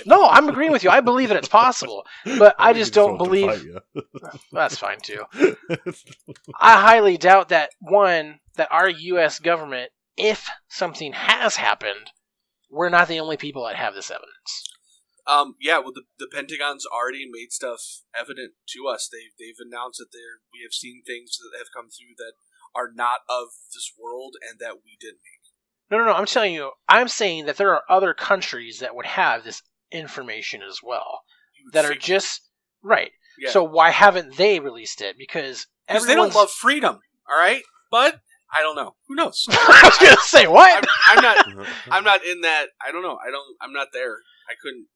[SPEAKER 3] No, I'm agreeing with you. I believe that it's possible, but I just don't believe. That's fine too. I highly doubt that our U.S. government, if something has happened, we're not the only people that have this evidence.
[SPEAKER 4] Yeah, well, the Pentagon's already made stuff evident to us. They've announced that we have seen things that have come through that are not of this world and that we didn't make.
[SPEAKER 3] No. I'm saying that there are other countries that would have this information as well that are just right. Yeah. So why haven't they released it? Because
[SPEAKER 4] they don't love freedom. All right, but I don't know. Who knows?
[SPEAKER 3] I was gonna say what?
[SPEAKER 4] I'm not in that. I don't know. I'm not there. I couldn't.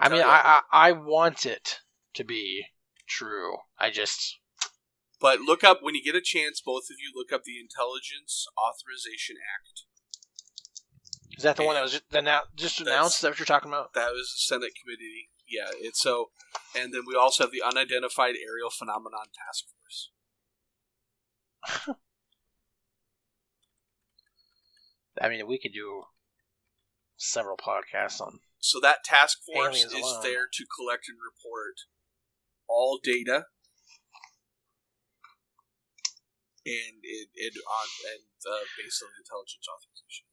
[SPEAKER 3] I mean, I want it to be true.
[SPEAKER 4] But look up, when you get a chance, both of you look up the Intelligence Authorization Act.
[SPEAKER 3] Is that the one that was just announced? Is that what you're talking about?
[SPEAKER 4] That was the Senate committee. Yeah, it's so. And then we also have the Unidentified Aerial Phenomenon Task Force.
[SPEAKER 3] I mean, we could do several podcasts on.
[SPEAKER 4] So that task force is there to collect and report all data, and based on the intelligence authorization.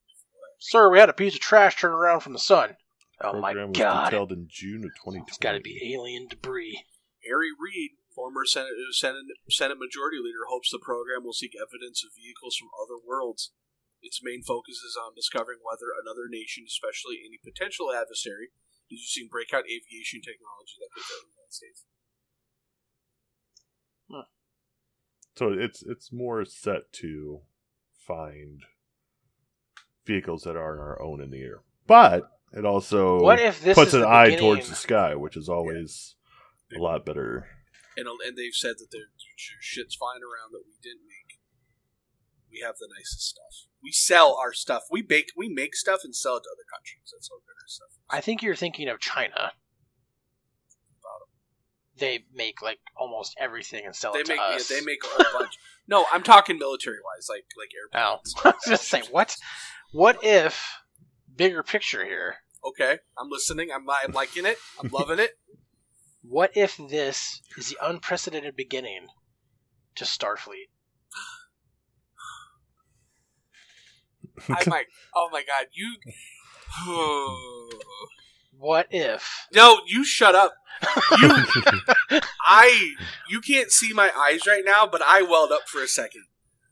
[SPEAKER 3] Sir, we had a piece of trash turned around from the sun. Oh my God!
[SPEAKER 1] Was detailed in June of 2020.
[SPEAKER 3] It's got to be alien debris.
[SPEAKER 4] Harry Reid, former Senate Majority Leader, hopes the program will seek evidence of vehicles from other worlds. Its main focus is on discovering whether another nation, especially any potential adversary, is using breakout aviation technology that could threaten the United States.
[SPEAKER 1] So it's more set to find vehicles that aren't our own in the air. But it also
[SPEAKER 3] What if this
[SPEAKER 1] puts
[SPEAKER 3] is
[SPEAKER 1] an
[SPEAKER 3] the
[SPEAKER 1] eye
[SPEAKER 3] beginning-
[SPEAKER 1] towards the sky, which is always a lot better.
[SPEAKER 4] And they've said that their shit's flying around that we didn't make. We have the nicest stuff. We sell our stuff. We make stuff and sell it to other countries. That's how good our stuff is.
[SPEAKER 3] I think you're thinking of China. They make like almost everything and sell it to us.
[SPEAKER 4] They make a whole bunch. No, I'm talking military wise, like airplanes.
[SPEAKER 3] Oh, I was just saying, what? What if bigger picture here?
[SPEAKER 4] Okay, I'm listening. I'm liking it. I'm loving it.
[SPEAKER 3] What if this is the unprecedented beginning to Starfleet?
[SPEAKER 4] I might. Oh my god, you.
[SPEAKER 3] What if?
[SPEAKER 4] No, you shut up. You can't see my eyes right now, but I welled up for a second.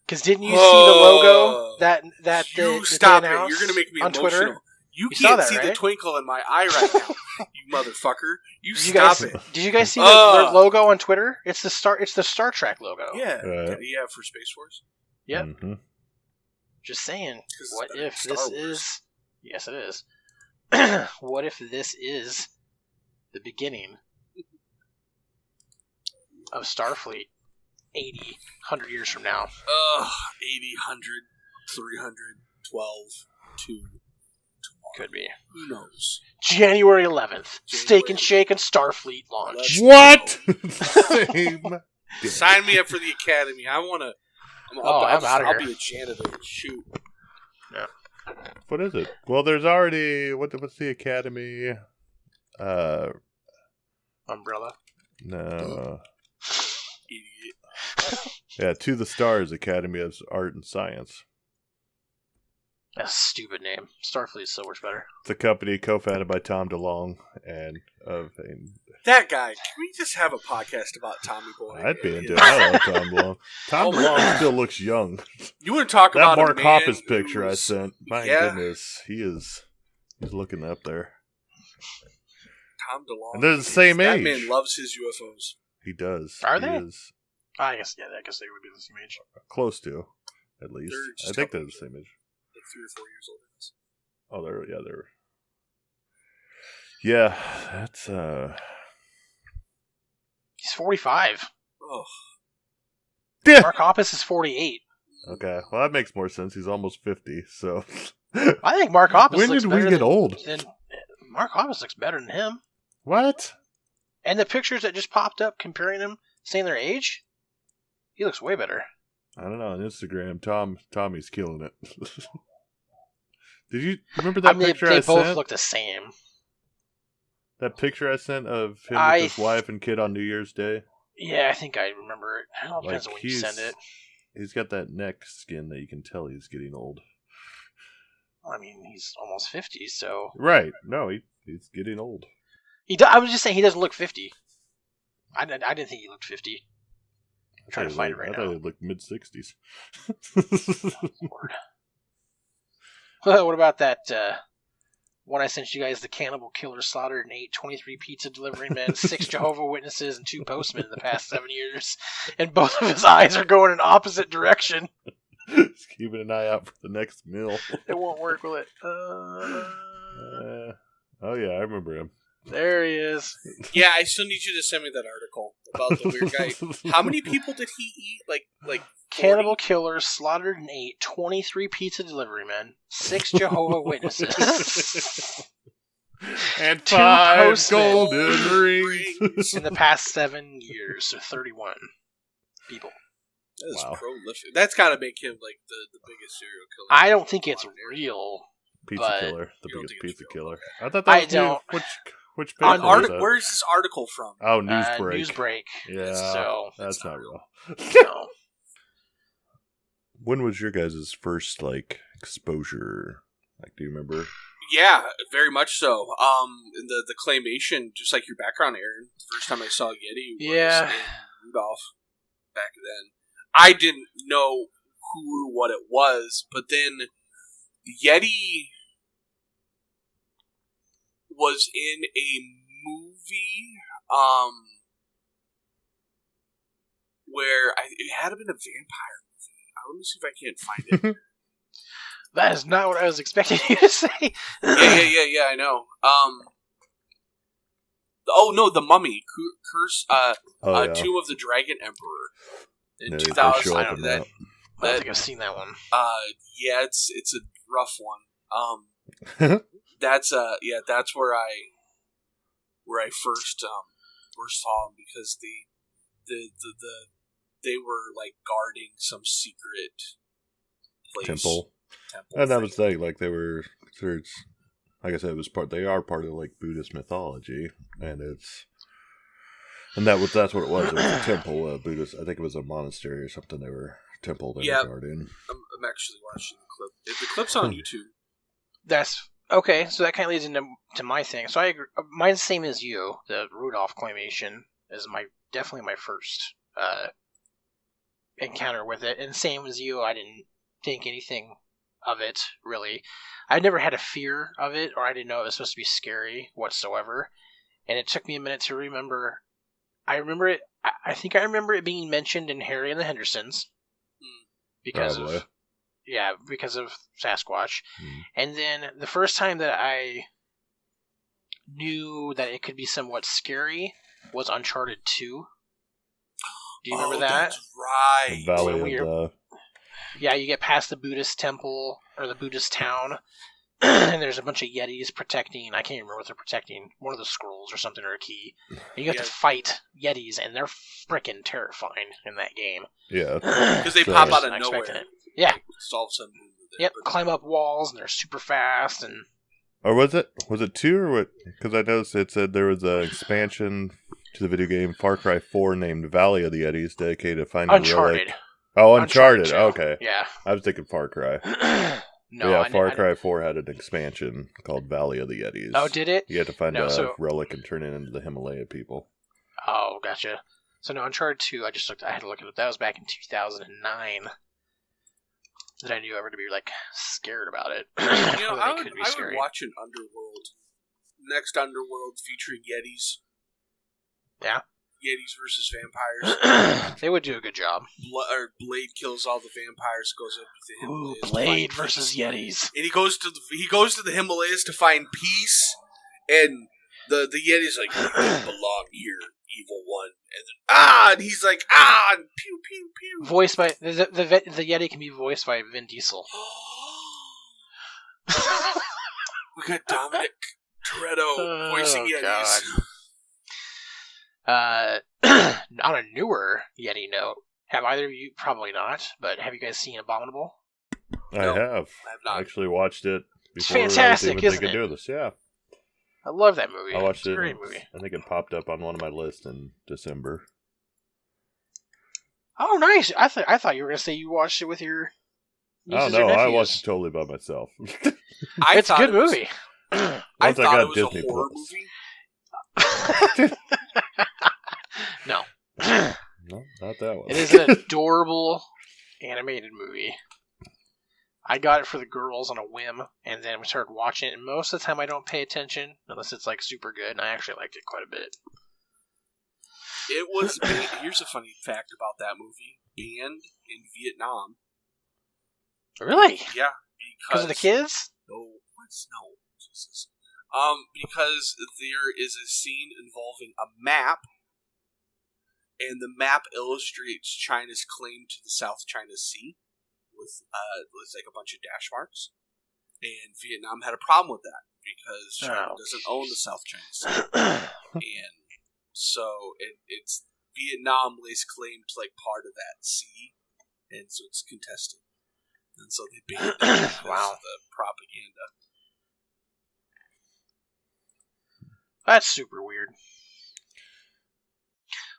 [SPEAKER 3] Because didn't you see the logo that
[SPEAKER 4] You
[SPEAKER 3] they
[SPEAKER 4] stop it.
[SPEAKER 3] announced
[SPEAKER 4] You're going to make me
[SPEAKER 3] on
[SPEAKER 4] emotional.
[SPEAKER 3] Twitter?
[SPEAKER 4] You
[SPEAKER 3] saw
[SPEAKER 4] can't
[SPEAKER 3] that,
[SPEAKER 4] see
[SPEAKER 3] right?
[SPEAKER 4] the twinkle in my eye right now, you motherfucker. You
[SPEAKER 3] Did you
[SPEAKER 4] stop
[SPEAKER 3] guys,
[SPEAKER 4] it.
[SPEAKER 3] Did you guys see their logo on Twitter? It's the Star Trek logo.
[SPEAKER 4] Yeah,
[SPEAKER 1] Right.
[SPEAKER 4] yeah, for Space Force.
[SPEAKER 3] Yep.
[SPEAKER 1] Mm-hmm.
[SPEAKER 3] Just saying.
[SPEAKER 4] 'Cause
[SPEAKER 3] What
[SPEAKER 4] it's better
[SPEAKER 3] if
[SPEAKER 4] than Star
[SPEAKER 3] this
[SPEAKER 4] Wars.
[SPEAKER 3] is? Yes, it is. What if this is the beginning of Starfleet 80, 100 years from now?
[SPEAKER 4] 80, 100, 300, 12, 2.
[SPEAKER 3] Could be.
[SPEAKER 4] Who knows?
[SPEAKER 3] January 11th. Steak and Shake and Starfleet launch.
[SPEAKER 1] What? Same.
[SPEAKER 4] Sign me up for the academy. I want to.
[SPEAKER 3] I'm outta
[SPEAKER 4] I'll
[SPEAKER 3] here.
[SPEAKER 4] be a janitor. Shoot.
[SPEAKER 1] What is it? Well, there's already what's the academy?
[SPEAKER 3] Umbrella.
[SPEAKER 1] No.
[SPEAKER 4] Idiot.
[SPEAKER 1] Yeah, To the Stars Academy of Art and Science.
[SPEAKER 3] That's a stupid name. Starfleet is so much better.
[SPEAKER 1] It's a company co-founded by Tom DeLonge and
[SPEAKER 4] That guy. Can we just have a podcast about Tommy Boy?
[SPEAKER 1] I'd be into it. I love Tom DeLonge. Tom
[SPEAKER 4] Oh my
[SPEAKER 1] DeLonge
[SPEAKER 4] God.
[SPEAKER 1] still looks young.
[SPEAKER 4] You want to talk
[SPEAKER 1] That
[SPEAKER 4] about
[SPEAKER 1] Mark
[SPEAKER 4] a man
[SPEAKER 1] Hoppus picture I
[SPEAKER 4] who's-
[SPEAKER 1] sent. My
[SPEAKER 4] Yeah.
[SPEAKER 1] goodness, he's looking up there.
[SPEAKER 4] Tom DeLonge.
[SPEAKER 1] And they're the same
[SPEAKER 4] That
[SPEAKER 1] age.
[SPEAKER 4] man loves his UFOs.
[SPEAKER 1] He does.
[SPEAKER 3] Are
[SPEAKER 1] He
[SPEAKER 3] they?
[SPEAKER 1] is
[SPEAKER 3] I guess they would be the same age.
[SPEAKER 1] close to, at least.
[SPEAKER 4] They're just
[SPEAKER 1] I think they're
[SPEAKER 4] couple
[SPEAKER 1] the same age.
[SPEAKER 4] Like 3 or 4 years older than us.
[SPEAKER 1] Oh, they're. Yeah, that's
[SPEAKER 3] He's 45.
[SPEAKER 4] Oh,
[SPEAKER 1] Yeah.
[SPEAKER 3] Mark Hoppus is 48.
[SPEAKER 1] Okay, well that makes more sense. He's almost 50, so.
[SPEAKER 3] I think Mark Hoppus
[SPEAKER 1] When
[SPEAKER 3] looks
[SPEAKER 1] did we
[SPEAKER 3] better
[SPEAKER 1] get
[SPEAKER 3] than,
[SPEAKER 1] old?
[SPEAKER 3] than Mark Hoppus looks better than him.
[SPEAKER 1] What?
[SPEAKER 3] And the pictures that just popped up comparing them, saying their age, he looks way better.
[SPEAKER 1] I don't know. On Instagram, Tommy's killing it. Did you remember
[SPEAKER 3] I
[SPEAKER 1] that
[SPEAKER 3] mean,
[SPEAKER 1] picture
[SPEAKER 3] they
[SPEAKER 1] I
[SPEAKER 3] both
[SPEAKER 1] sent?
[SPEAKER 3] look the same.
[SPEAKER 1] That picture I sent of him
[SPEAKER 3] I-
[SPEAKER 1] with his wife and kid on New Year's Day?
[SPEAKER 3] Yeah, I think I remember it. It all depends on when you send it.
[SPEAKER 1] He's got that neck skin that you can tell he's getting old.
[SPEAKER 3] I mean, he's almost 50, so
[SPEAKER 1] Right. No, he's getting old.
[SPEAKER 3] I was just saying he doesn't look 50. I didn't think he looked 50. I'm trying to find it right
[SPEAKER 1] I thought
[SPEAKER 3] now.
[SPEAKER 1] he looked mid-60s.
[SPEAKER 3] Lord. What about that one I sent you guys? The cannibal killer slaughtered and ate 23 pizza delivery men, 6 Jehovah's Witnesses, and 2 postmen in the past 7 years. And both of his eyes are going in opposite direction.
[SPEAKER 1] Just keeping an eye out for the next meal.
[SPEAKER 3] It won't work, will it?
[SPEAKER 1] Oh yeah, I remember him.
[SPEAKER 3] There he is.
[SPEAKER 4] yeah. I still need you to send me that article about the weird guy. How many people did he eat? Like 40?
[SPEAKER 3] Cannibal killer slaughtered and ate 23 pizza delivery men, 6 Jehovah's Witnesses.
[SPEAKER 1] And
[SPEAKER 3] 2
[SPEAKER 1] 5
[SPEAKER 3] postmen.
[SPEAKER 1] golden rings.
[SPEAKER 3] In the past 7 years, so 31 people.
[SPEAKER 4] That is
[SPEAKER 1] Wow.
[SPEAKER 4] prolific. That's got to make him like the biggest serial killer.
[SPEAKER 3] I don't think it's real.
[SPEAKER 1] Pizza
[SPEAKER 3] But-
[SPEAKER 1] killer, the
[SPEAKER 4] You don't
[SPEAKER 1] biggest
[SPEAKER 4] think it's
[SPEAKER 1] pizza
[SPEAKER 4] real?
[SPEAKER 1] killer. I thought that was
[SPEAKER 3] I don't-
[SPEAKER 1] Which
[SPEAKER 3] On
[SPEAKER 1] paper was that?
[SPEAKER 4] Where's this article from?
[SPEAKER 1] Oh, Newsbreak.
[SPEAKER 3] Newsbreak.
[SPEAKER 1] Yeah,
[SPEAKER 3] So,
[SPEAKER 1] that's not real.
[SPEAKER 3] no.
[SPEAKER 1] When was your guys' first exposure? Do you remember?
[SPEAKER 4] Yeah, very much so. In the claymation, just like your background, Aaron. The first time I saw Yeti was
[SPEAKER 3] Yeah.
[SPEAKER 4] in Rudolph back then. I didn't know who or what it was, but then Yeti was in a movie where it had been a vampire movie. Let me see if I can't find it.
[SPEAKER 3] That is not what I was expecting you to say.
[SPEAKER 4] Yeah. I know. Oh no, the Mummy, Curse, Tomb of the Dragon Emperor in 2000.
[SPEAKER 3] I don't think I've seen that one.
[SPEAKER 4] Yeah, it's a rough one. That's where I first saw him, because they were like guarding some secret place. Temple.
[SPEAKER 1] And that was the thing, like they were considered, like I said, they are part of like Buddhist mythology, and that's what it was. It was a temple, Buddhist. I think it was a monastery or something. They were temple they were guarding.
[SPEAKER 4] I'm actually watching the clip. The clip's on YouTube.
[SPEAKER 3] That's okay. So that kind of leads into my thing. So I agree. Mine's the same as you. The Rudolph claymation is definitely my first encounter with it, and same as you. I didn't think anything of it, really. I never had a fear of it, or I didn't know it was supposed to be scary whatsoever. And it took me a minute to remember. I remember it. I think I remember it being mentioned in Harry and the Hendersons because of Sasquatch. And then the first time that I knew that it could be somewhat scary was Uncharted 2. Do you remember that?
[SPEAKER 4] That's right.
[SPEAKER 3] Yeah, you get past the Buddhist temple, or the Buddhist town, and there's a bunch of Yetis protecting, I can't remember what they're protecting, one of the scrolls or something, or a key. And you have to fight Yetis, and they're freaking terrifying in that game.
[SPEAKER 1] Yeah.
[SPEAKER 4] Because they pop out of nowhere.
[SPEAKER 3] It. Yeah.
[SPEAKER 4] All of a sudden.
[SPEAKER 3] Yep, climb up walls, and they're super fast, and...
[SPEAKER 1] Or was it 2 or what? Because I noticed it said there was an expansion to the video game Far Cry 4 named Valley of the Yetis, dedicated to finding
[SPEAKER 3] Uncharted.
[SPEAKER 1] Oh, Uncharted. Okay.
[SPEAKER 3] Yeah.
[SPEAKER 1] I was thinking Far Cry.
[SPEAKER 3] No,
[SPEAKER 1] Far Cry 4 had an expansion called Valley of the Yetis.
[SPEAKER 3] Oh, did it?
[SPEAKER 1] You had to find a relic and turn it into the Himalayan people.
[SPEAKER 3] Oh, gotcha. So no, Uncharted 2, I had to look at it. That was back in 2009. That I knew I would be like scared about it.
[SPEAKER 4] I would watch an Underworld. Next Underworld featuring Yetis.
[SPEAKER 3] Yeah.
[SPEAKER 4] Yetis versus vampires.
[SPEAKER 3] They would do a good job.
[SPEAKER 4] Blade kills all the vampires, goes up to the Himalayas.
[SPEAKER 3] Ooh, Blade versus Yetis.
[SPEAKER 4] And he goes to the Himalayas to find peace, and the Yeti's like, "You don't belong here, evil one." And then and he's like, and pew pew pew.
[SPEAKER 3] Voiced by the Yeti can be voiced by Vin Diesel.
[SPEAKER 4] We got Dominic Toretto voicing Yetis.
[SPEAKER 3] On a newer Yeti note, have either of you, probably not, but have you guys seen Abominable?
[SPEAKER 1] I have.
[SPEAKER 4] I have not.
[SPEAKER 1] I actually watched it before.
[SPEAKER 3] It's fantastic, isn't it?
[SPEAKER 1] Do this. Yeah.
[SPEAKER 3] I love that movie.
[SPEAKER 1] I watched it.
[SPEAKER 3] It's a great movie.
[SPEAKER 1] I think it popped up on one of my lists in December.
[SPEAKER 3] Oh, nice! I thought you were going to say you watched it with your nieces or nephews.
[SPEAKER 1] I watched it totally by myself.
[SPEAKER 3] It's a good movie.
[SPEAKER 4] I thought it was a horror movie.
[SPEAKER 3] No.
[SPEAKER 1] No, not that one.
[SPEAKER 3] It is an adorable animated movie. I got it for the girls on a whim, and then we started watching it, and most of the time I don't pay attention, unless it's like super good, and I actually liked it quite a bit.
[SPEAKER 4] It was, here's a funny fact about that movie, banned in Vietnam.
[SPEAKER 3] Really?
[SPEAKER 4] Yeah.
[SPEAKER 3] Because of the kids?
[SPEAKER 4] No. Jesus. Because there is a scene involving a map, and the map illustrates China's claim to the South China Sea with like a bunch of dash marks, and Vietnam had a problem with that because China doesn't own the South China Sea, and so it's Vietnam lays claim to like part of that sea, and so it's contested, and so they banned it because of the propaganda.
[SPEAKER 3] That's super weird.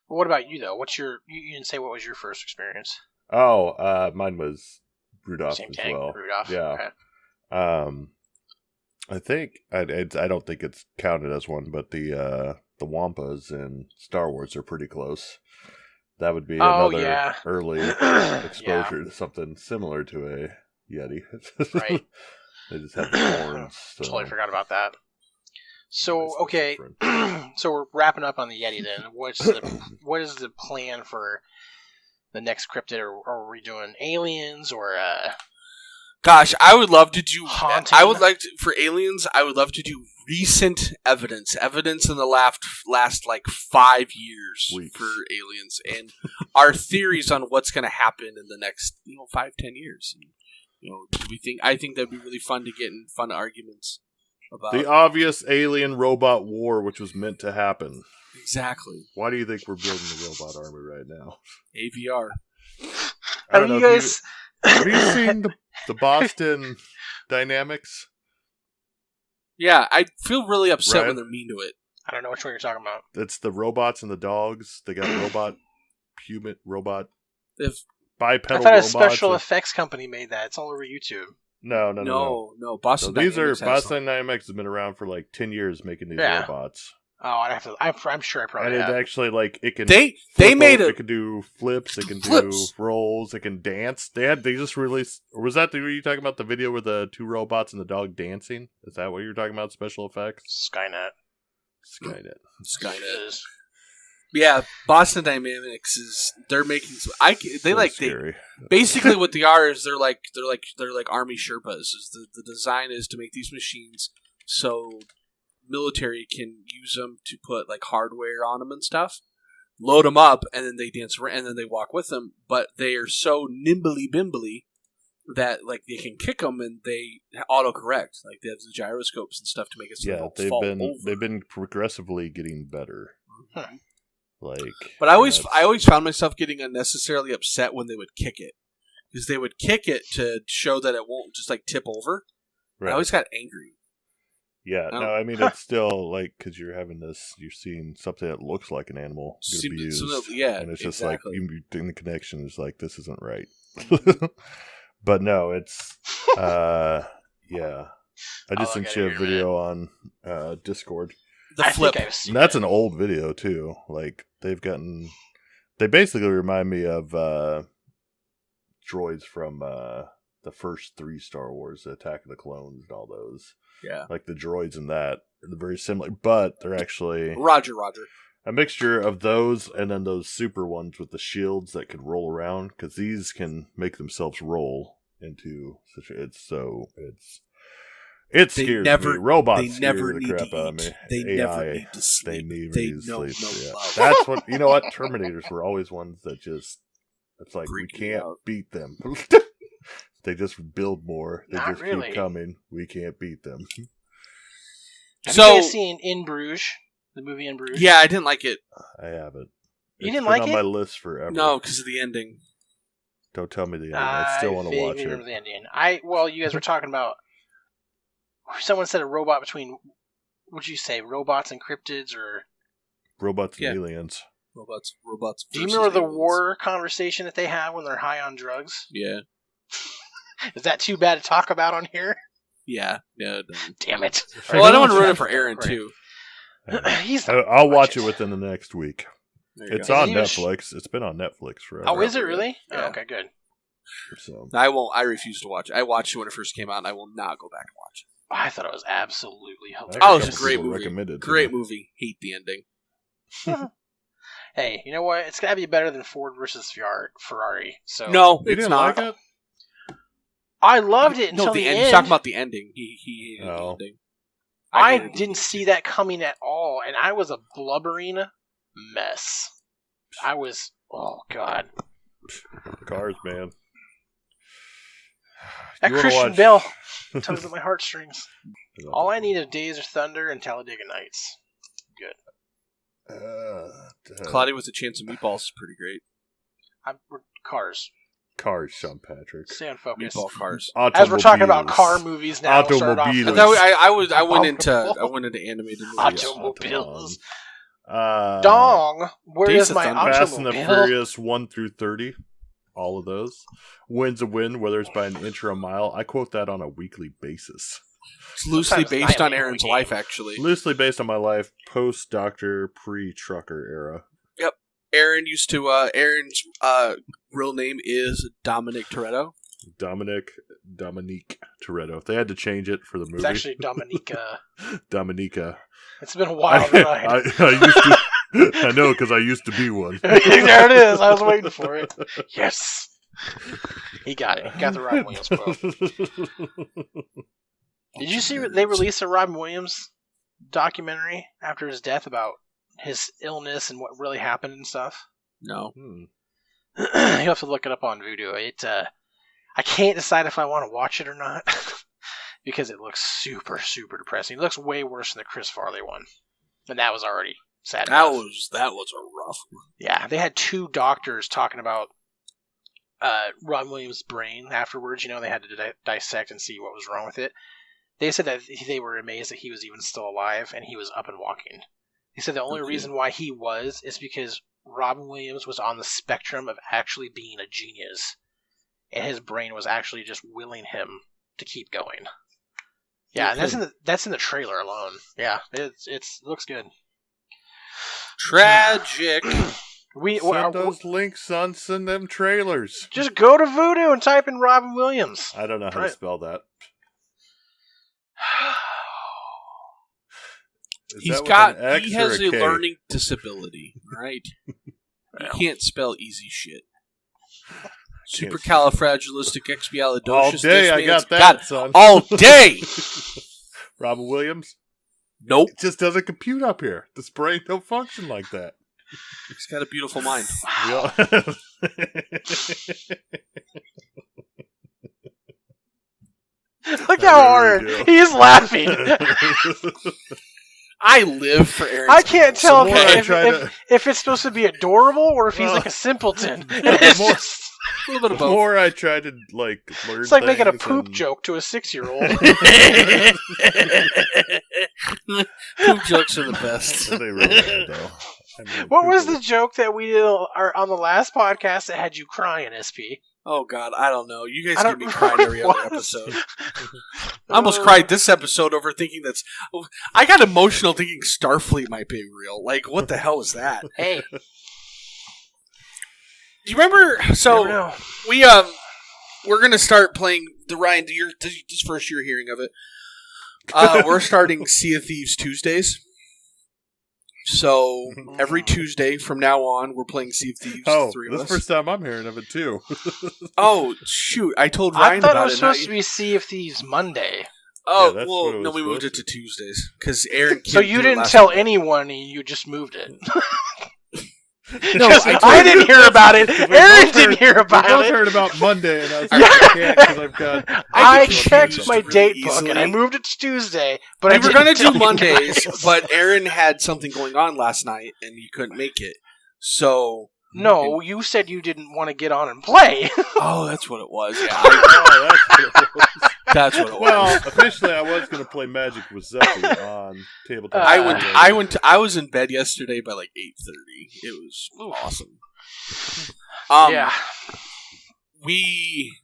[SPEAKER 3] Well, what about you, though? You didn't say what was your first experience?
[SPEAKER 1] Oh, mine was Rudolph as well.
[SPEAKER 3] Rudolph.
[SPEAKER 1] Yeah.
[SPEAKER 3] Okay.
[SPEAKER 1] I think I don't think it's counted as one, but the Wampas in Star Wars are pretty close. That would be another early exposure to something similar to a Yeti.
[SPEAKER 3] Right.
[SPEAKER 1] They just have the horns. So.
[SPEAKER 3] Totally forgot about that. So, okay, so we're wrapping up on the Yeti then. What is the plan for the next cryptid? Or are we doing aliens or
[SPEAKER 4] Gosh, I would love to do.
[SPEAKER 3] Haunting.
[SPEAKER 4] I would like to, for aliens. I would love to do recent evidence in the last like 5 years
[SPEAKER 1] Weeks.
[SPEAKER 4] for aliens, and our theories on what's going to happen in the next 5-10 years. And, I think that'd be really fun to get in fun arguments about
[SPEAKER 1] The obvious alien robot war, which was meant to happen.
[SPEAKER 4] exactly
[SPEAKER 1] Why do you think we're building the robot army right now?
[SPEAKER 4] AVR.
[SPEAKER 1] I don't
[SPEAKER 3] Have
[SPEAKER 1] know
[SPEAKER 3] you
[SPEAKER 1] if
[SPEAKER 3] guys?
[SPEAKER 1] Have you seen the Boston Dynamics?
[SPEAKER 4] Yeah, I feel really upset
[SPEAKER 1] Right.
[SPEAKER 4] when they're mean to it.
[SPEAKER 3] I don't know which one you're talking about.
[SPEAKER 1] It's the robots and the dogs. They got robot
[SPEAKER 4] If
[SPEAKER 1] bipedal
[SPEAKER 3] I thought a
[SPEAKER 1] robots.
[SPEAKER 3] special effects company made that. It's all over YouTube.
[SPEAKER 1] No.
[SPEAKER 4] no, Boston.
[SPEAKER 1] So these
[SPEAKER 4] Dynamics
[SPEAKER 1] are
[SPEAKER 4] has
[SPEAKER 1] Boston Dynamics has been around for like 10 years making these
[SPEAKER 3] Yeah.
[SPEAKER 1] robots.
[SPEAKER 3] Oh, I'd have to. I'm sure I probably
[SPEAKER 1] And it
[SPEAKER 3] have.
[SPEAKER 1] actually it can
[SPEAKER 4] They
[SPEAKER 1] flip
[SPEAKER 4] made
[SPEAKER 1] over,
[SPEAKER 4] a
[SPEAKER 1] it can do flips, it can
[SPEAKER 4] Flips.
[SPEAKER 1] do rolls, it can dance. They just released, or was that were you talking about the video with the two robots and the dog dancing? Is that what you were talking about? Special effects?
[SPEAKER 3] Skynet.
[SPEAKER 1] Skynet.
[SPEAKER 4] Skynet.
[SPEAKER 3] Is.
[SPEAKER 4] Yeah, Boston Dynamics they're making some. They
[SPEAKER 1] scary.
[SPEAKER 4] basically what they are is they're like army Sherpas. The design is to make these machines so military can use them to put like hardware on them and stuff, load them up, and then they dance around, and then they walk with them. But they are so nimbly bimbly that like they can kick them and they autocorrect. Like they have the gyroscopes and stuff to make it so they
[SPEAKER 1] Yeah,
[SPEAKER 4] don't
[SPEAKER 1] they've
[SPEAKER 4] fall
[SPEAKER 1] been
[SPEAKER 4] over.
[SPEAKER 1] progressively getting better.
[SPEAKER 3] Hmm.
[SPEAKER 4] But I always found myself getting unnecessarily upset when they would kick it, because they would kick it to show that it won't just like tip over.
[SPEAKER 1] Right.
[SPEAKER 4] I always got angry.
[SPEAKER 1] Yeah,
[SPEAKER 4] Oh.
[SPEAKER 1] no, I mean it's still because you're seeing something that looks like an animal get
[SPEAKER 4] See,
[SPEAKER 1] abused,
[SPEAKER 4] yeah,
[SPEAKER 1] and it's just
[SPEAKER 4] exactly.
[SPEAKER 1] like you doing the connection is like this isn't right. But no, it's yeah. I just
[SPEAKER 3] I'll
[SPEAKER 1] sent
[SPEAKER 3] look
[SPEAKER 1] you
[SPEAKER 3] at
[SPEAKER 1] a
[SPEAKER 3] it here in a
[SPEAKER 1] video on Discord.
[SPEAKER 4] The
[SPEAKER 3] I
[SPEAKER 4] flip.
[SPEAKER 3] think I've seen
[SPEAKER 1] And that's
[SPEAKER 3] it.
[SPEAKER 1] an old video too. Like they basically remind me of droids from the first 3 Star Wars, the Attack of the Clones and all those.
[SPEAKER 4] Yeah.
[SPEAKER 1] Like the droids in that are very similar, but they're actually
[SPEAKER 4] Roger.
[SPEAKER 1] a mixture of those and then those super ones with the shields that could roll around, because these can make themselves roll into such a, it scares me. Robots
[SPEAKER 4] they
[SPEAKER 1] scare
[SPEAKER 4] never
[SPEAKER 1] the
[SPEAKER 4] need
[SPEAKER 1] crap
[SPEAKER 4] to
[SPEAKER 1] out of
[SPEAKER 4] eat.
[SPEAKER 1] me.
[SPEAKER 4] They
[SPEAKER 1] AI,
[SPEAKER 4] never need to
[SPEAKER 1] they
[SPEAKER 4] sleep.
[SPEAKER 1] need
[SPEAKER 4] They
[SPEAKER 1] to
[SPEAKER 4] know
[SPEAKER 1] sleep.
[SPEAKER 4] no
[SPEAKER 1] Yeah.
[SPEAKER 4] love.
[SPEAKER 1] That's what you know. What Terminators were always ones that just it's like
[SPEAKER 4] Freak
[SPEAKER 1] we
[SPEAKER 4] me
[SPEAKER 1] can't
[SPEAKER 4] out.
[SPEAKER 1] beat them. They just build more. They
[SPEAKER 3] Not
[SPEAKER 1] just
[SPEAKER 3] really.
[SPEAKER 1] keep coming. We can't beat them.
[SPEAKER 3] Have
[SPEAKER 4] So-
[SPEAKER 3] you guys seen In Bruges? The movie In Bruges?
[SPEAKER 4] Yeah, I didn't like it.
[SPEAKER 1] I haven't.
[SPEAKER 3] You
[SPEAKER 1] It's
[SPEAKER 3] didn't
[SPEAKER 1] been
[SPEAKER 3] like
[SPEAKER 1] on
[SPEAKER 3] it?
[SPEAKER 1] my list forever.
[SPEAKER 4] No, because of the ending.
[SPEAKER 1] Don't tell me the ending. I still want to
[SPEAKER 3] vaguely
[SPEAKER 1] watch
[SPEAKER 3] remember
[SPEAKER 1] it.
[SPEAKER 3] the ending. You guys were talking about. Someone said a robot between. What'd you say? Robots and cryptids, or
[SPEAKER 1] Robots and
[SPEAKER 4] Yeah.
[SPEAKER 1] aliens.
[SPEAKER 4] Robots.
[SPEAKER 3] do you
[SPEAKER 4] versus
[SPEAKER 3] remember the
[SPEAKER 4] aliens.
[SPEAKER 3] war conversation that they have when they're high on drugs?
[SPEAKER 4] Yeah.
[SPEAKER 3] Is that too bad to talk about on here?
[SPEAKER 4] Yeah. Yeah. It doesn't.
[SPEAKER 3] Damn it!
[SPEAKER 4] Well, I don't want to ruin
[SPEAKER 3] Right.
[SPEAKER 4] it for Aaron too.
[SPEAKER 3] He's.
[SPEAKER 1] I'll watch it within the next week.
[SPEAKER 4] There you
[SPEAKER 1] It's
[SPEAKER 4] go.
[SPEAKER 3] Is
[SPEAKER 1] on
[SPEAKER 3] it even
[SPEAKER 1] Netflix. It's been on Netflix forever.
[SPEAKER 3] Oh, is it really?
[SPEAKER 4] Yeah.
[SPEAKER 3] Oh, okay, good.
[SPEAKER 1] So
[SPEAKER 4] I won't. I refuse to watch it. I watched it when it first came out, and I will not go back and watch it.
[SPEAKER 3] I thought it was absolutely
[SPEAKER 1] I
[SPEAKER 3] hilarious.
[SPEAKER 1] heard
[SPEAKER 4] Oh, it's a
[SPEAKER 1] couple
[SPEAKER 4] great
[SPEAKER 1] people
[SPEAKER 4] movie.
[SPEAKER 1] recommended it to
[SPEAKER 4] Great
[SPEAKER 1] me.
[SPEAKER 4] movie. Hate the ending.
[SPEAKER 3] Hey, you know what? It's gotta be better than Ford versus Ferrari. So
[SPEAKER 4] No,
[SPEAKER 1] You
[SPEAKER 4] it's
[SPEAKER 1] didn't
[SPEAKER 4] not.
[SPEAKER 1] like it?
[SPEAKER 3] I loved it until
[SPEAKER 4] No,
[SPEAKER 3] the
[SPEAKER 4] the
[SPEAKER 3] end.
[SPEAKER 4] end. He's talking about the ending. He hated
[SPEAKER 1] Oh.
[SPEAKER 4] the ending.
[SPEAKER 3] I
[SPEAKER 4] hated the
[SPEAKER 3] didn't
[SPEAKER 4] ending.
[SPEAKER 3] see that coming at all, and I was a blubbering mess. I was. Oh God!
[SPEAKER 1] Cars, man.
[SPEAKER 3] That
[SPEAKER 1] You wanna
[SPEAKER 3] Christian
[SPEAKER 1] watch-
[SPEAKER 3] Bale tugs at my heartstrings. All I need is Days of Thunder and Talladega Nights.
[SPEAKER 4] Claudia with a Chance of Meatballs is pretty great.
[SPEAKER 3] We're cars.
[SPEAKER 1] Cars, Sean Patrick.
[SPEAKER 3] Stay on focus.
[SPEAKER 4] Meatball cars.
[SPEAKER 3] As we're talking about
[SPEAKER 1] Automobiles.
[SPEAKER 3] car movies now, we'll start off
[SPEAKER 1] Automobiles.
[SPEAKER 3] with
[SPEAKER 4] I went into animated movies.
[SPEAKER 3] automobiles.
[SPEAKER 1] Uh,
[SPEAKER 3] Dong, where
[SPEAKER 4] Days
[SPEAKER 3] is
[SPEAKER 4] of
[SPEAKER 3] my
[SPEAKER 4] Thunder.
[SPEAKER 1] Fast and the
[SPEAKER 3] automobile?
[SPEAKER 1] Furious 1 through 30. All of those. Wins a win, whether it's by an inch or a mile. I quote that on a weekly basis.
[SPEAKER 4] It's loosely
[SPEAKER 3] Sometimes
[SPEAKER 4] based on
[SPEAKER 3] nightly
[SPEAKER 4] Aaron's
[SPEAKER 3] game.
[SPEAKER 4] life, actually.
[SPEAKER 1] Loosely based on my life, post-doctor, pre-trucker era.
[SPEAKER 4] Aaron used to. Aaron's real name is Dominic Toretto.
[SPEAKER 1] Dominique Toretto. If they had to change it for the movie.
[SPEAKER 3] It's actually Dominica.
[SPEAKER 1] Dominica.
[SPEAKER 3] It's been a wild ride.
[SPEAKER 1] I used to. I know, because I used to be one.
[SPEAKER 3] There it is. I was waiting for it. Yes. He got it. He got the Robin Williams quote. Did you see they released a Robin Williams documentary after his death about his illness and what really happened and stuff?
[SPEAKER 4] No.
[SPEAKER 3] You have to look it up on Vudu. I can't decide if I want to watch it or not because it looks super, super depressing. It looks way worse than the Chris Farley one, and that was already sad.
[SPEAKER 4] That was a rough one.
[SPEAKER 3] Yeah, they had 2 doctors talking about Robin Williams' brain afterwards. You know, they had to dissect and see what was wrong with it. They said that they were amazed that he was even still alive and he was up and walking. He said the only reason why he was is because Robin Williams was on the spectrum of actually being a genius, and his brain was actually just willing him to keep going. Yeah, and that's in the trailer alone. Yeah, it looks good.
[SPEAKER 4] Tragic.
[SPEAKER 1] Send those links, son. Send them trailers.
[SPEAKER 3] Just go to Vudu and type in Robin Williams.
[SPEAKER 1] I don't know how to spell that.
[SPEAKER 4] He has a learning disability, right? You can't spell easy shit. Supercalifragilisticexpialidocious.
[SPEAKER 1] All day I got that, son.
[SPEAKER 4] All day!
[SPEAKER 1] Robin Williams?
[SPEAKER 4] Nope.
[SPEAKER 1] It just doesn't compute up here. This brain don't function like that.
[SPEAKER 4] He's got a beautiful mind.
[SPEAKER 3] Wow. Look how hard he's laughing.
[SPEAKER 4] I live for Aaron.
[SPEAKER 3] I can't tell if it's supposed to be adorable or if he's like a simpleton. It's just
[SPEAKER 4] a little bit of both.
[SPEAKER 1] The more I try to learn,
[SPEAKER 3] it's like making a poop joke to a 6-year-old.
[SPEAKER 4] Poop jokes are the best.
[SPEAKER 1] They really are, though.
[SPEAKER 3] What was the joke that we did on the last podcast that had you crying, SP?
[SPEAKER 4] Oh, God, I don't know. You guys get me crying every other episode. I almost cried this episode over thinking I got emotional thinking Starfleet might be real. Like, what the hell is that?
[SPEAKER 3] Hey.
[SPEAKER 4] Do you remember? So, we're going to start playing the Ryan, this first year hearing of it. We're starting Sea of Thieves Tuesdays. So, every Tuesday from now on, we're playing Sea of Thieves.
[SPEAKER 1] Oh, this is the first time I'm hearing of it, too.
[SPEAKER 4] Oh, shoot. I told Ryan about it.
[SPEAKER 3] I thought it was supposed to be Sea of Thieves Monday.
[SPEAKER 4] Oh, yeah, well, no, we moved it to Tuesdays. Because Aaron
[SPEAKER 3] So you didn't tell anyone, and you just moved it.
[SPEAKER 4] No,
[SPEAKER 3] I didn't hear about it. Aaron didn't hear about it.
[SPEAKER 1] I both heard about Monday, and I was like, I can't because I've got...
[SPEAKER 3] I checked my date book, and I moved it to Tuesday. But
[SPEAKER 4] we were going to do Mondays, but Aaron had something going on last night, and he couldn't make it. So...
[SPEAKER 3] No, you said you didn't want to get on and play.
[SPEAKER 4] Oh, that's what it was. Yeah,
[SPEAKER 1] that's
[SPEAKER 4] what it was.
[SPEAKER 1] Well, officially, I was going to play Magic with Zephy on tabletop.
[SPEAKER 4] I was in bed yesterday by like 8:30. It was awesome.
[SPEAKER 3] Yeah.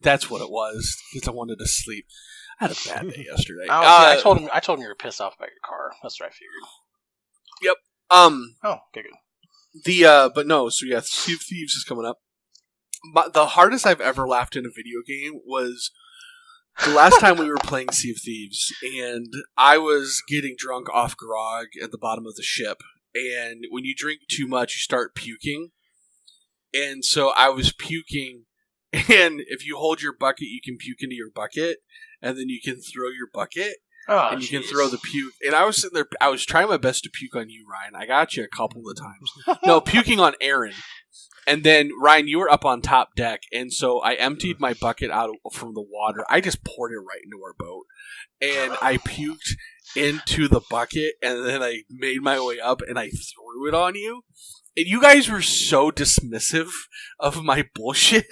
[SPEAKER 4] That's what it was because I wanted to sleep. I had a bad day yesterday.
[SPEAKER 3] I told him you were pissed off about your car. That's what I figured.
[SPEAKER 4] Yep.
[SPEAKER 3] Oh, okay, good.
[SPEAKER 4] But no, so yeah, Sea of Thieves is coming up. But the hardest I've ever laughed in a video game was the last time we were playing Sea of Thieves, and I was getting drunk off grog at the bottom of the ship. And when you drink too much, you start puking. And so I was puking, and if you hold your bucket, you can puke into your bucket, and then you can throw your bucket.
[SPEAKER 3] Oh,
[SPEAKER 4] and you can throw the puke. And I was sitting there, I was trying my best to puke on you, Ryan. I got you a couple of times. No, puking on Aaron. And then, Ryan, you were up on top deck, and so I emptied my bucket out from the water. I just poured it right into our boat. And I puked into the bucket, and then I made my way up, and I threw it on you. And you guys were so dismissive of my bullshit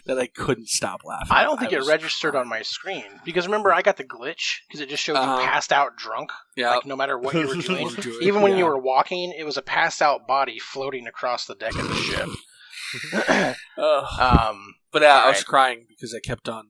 [SPEAKER 4] that I couldn't stop laughing.
[SPEAKER 3] I don't think it registered on my screen. Because remember, I got the glitch, because it just showed you passed out drunk. Yeah. Like, no matter what you were doing. Even when you were walking, it was a passed out body floating across the deck of the ship.
[SPEAKER 4] But I was crying because I kept on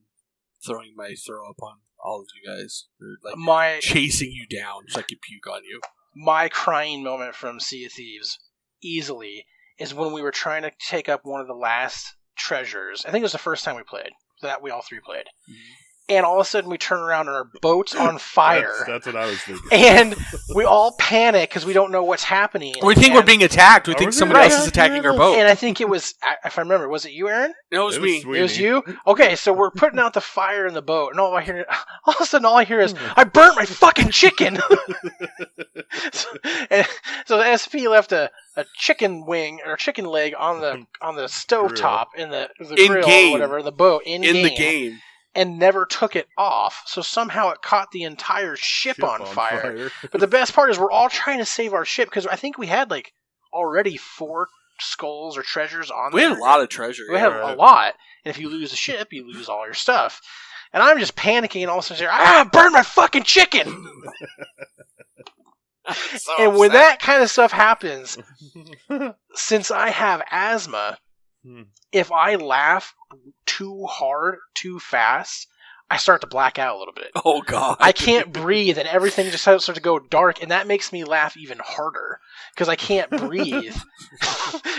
[SPEAKER 4] throwing my throw up on all of you guys. Like chasing you down so I could puke on you.
[SPEAKER 3] My crying moment from Sea of Thieves easily is when we were trying to take up one of the last treasures. I think it was the first time we played. That we all three played. Mm-hmm. and all of a sudden we turn around and our boat's on fire.
[SPEAKER 1] That's what I was thinking.
[SPEAKER 3] And we all panic because we don't know what's happening.
[SPEAKER 4] We think we're being attacked. We think somebody else is attacking our boat.
[SPEAKER 3] And I think it was, if I remember, was it you, Aaron?
[SPEAKER 4] No, it was me.
[SPEAKER 3] It was you? Okay, so we're putting out the fire in the boat, and all of a sudden all I hear is, I burnt my fucking chicken! so the SP left a chicken wing, or chicken leg on the stove top in the grill or whatever, the boat, in the game. And never took it off, so somehow it caught the entire ship on fire. But the best part is we're all trying to save our ship, because I think we had like already 4 skulls or treasures on there.
[SPEAKER 4] We had a lot of treasure.
[SPEAKER 3] We had a lot. And if you lose the ship, you lose all your stuff. And I'm just panicking, and all of a sudden I burned my fucking chicken!
[SPEAKER 4] So
[SPEAKER 3] and when that kind of stuff happens, since I have asthma, if I laugh too hard, too fast, I start to black out a little bit.
[SPEAKER 4] Oh, God.
[SPEAKER 3] I can't breathe, and everything just starts to go dark, and that makes me laugh even harder, because I can't breathe.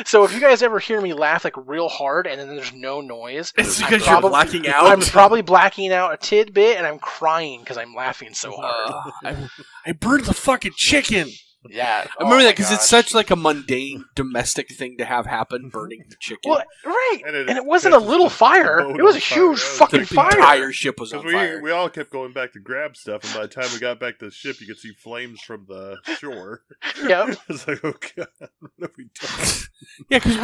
[SPEAKER 3] So if you guys ever hear me laugh like real hard, and then there's no noise,
[SPEAKER 4] it's because you're blacking out.
[SPEAKER 3] I'm probably blacking out a tidbit, and I'm crying because I'm laughing so hard.
[SPEAKER 4] I burned the fucking chicken!
[SPEAKER 3] Yeah.
[SPEAKER 4] I remember that because it's such like a mundane domestic thing to have happen, burning the chicken.
[SPEAKER 3] Well, right. And it wasn't a little fire. It was a huge fucking fire.
[SPEAKER 4] The entire ship was on fire.
[SPEAKER 1] We all kept going back to grab stuff, and by the time we got back to the ship, you could see flames from the shore.
[SPEAKER 3] Yep.
[SPEAKER 1] It's like, oh God, what have we done?
[SPEAKER 4] because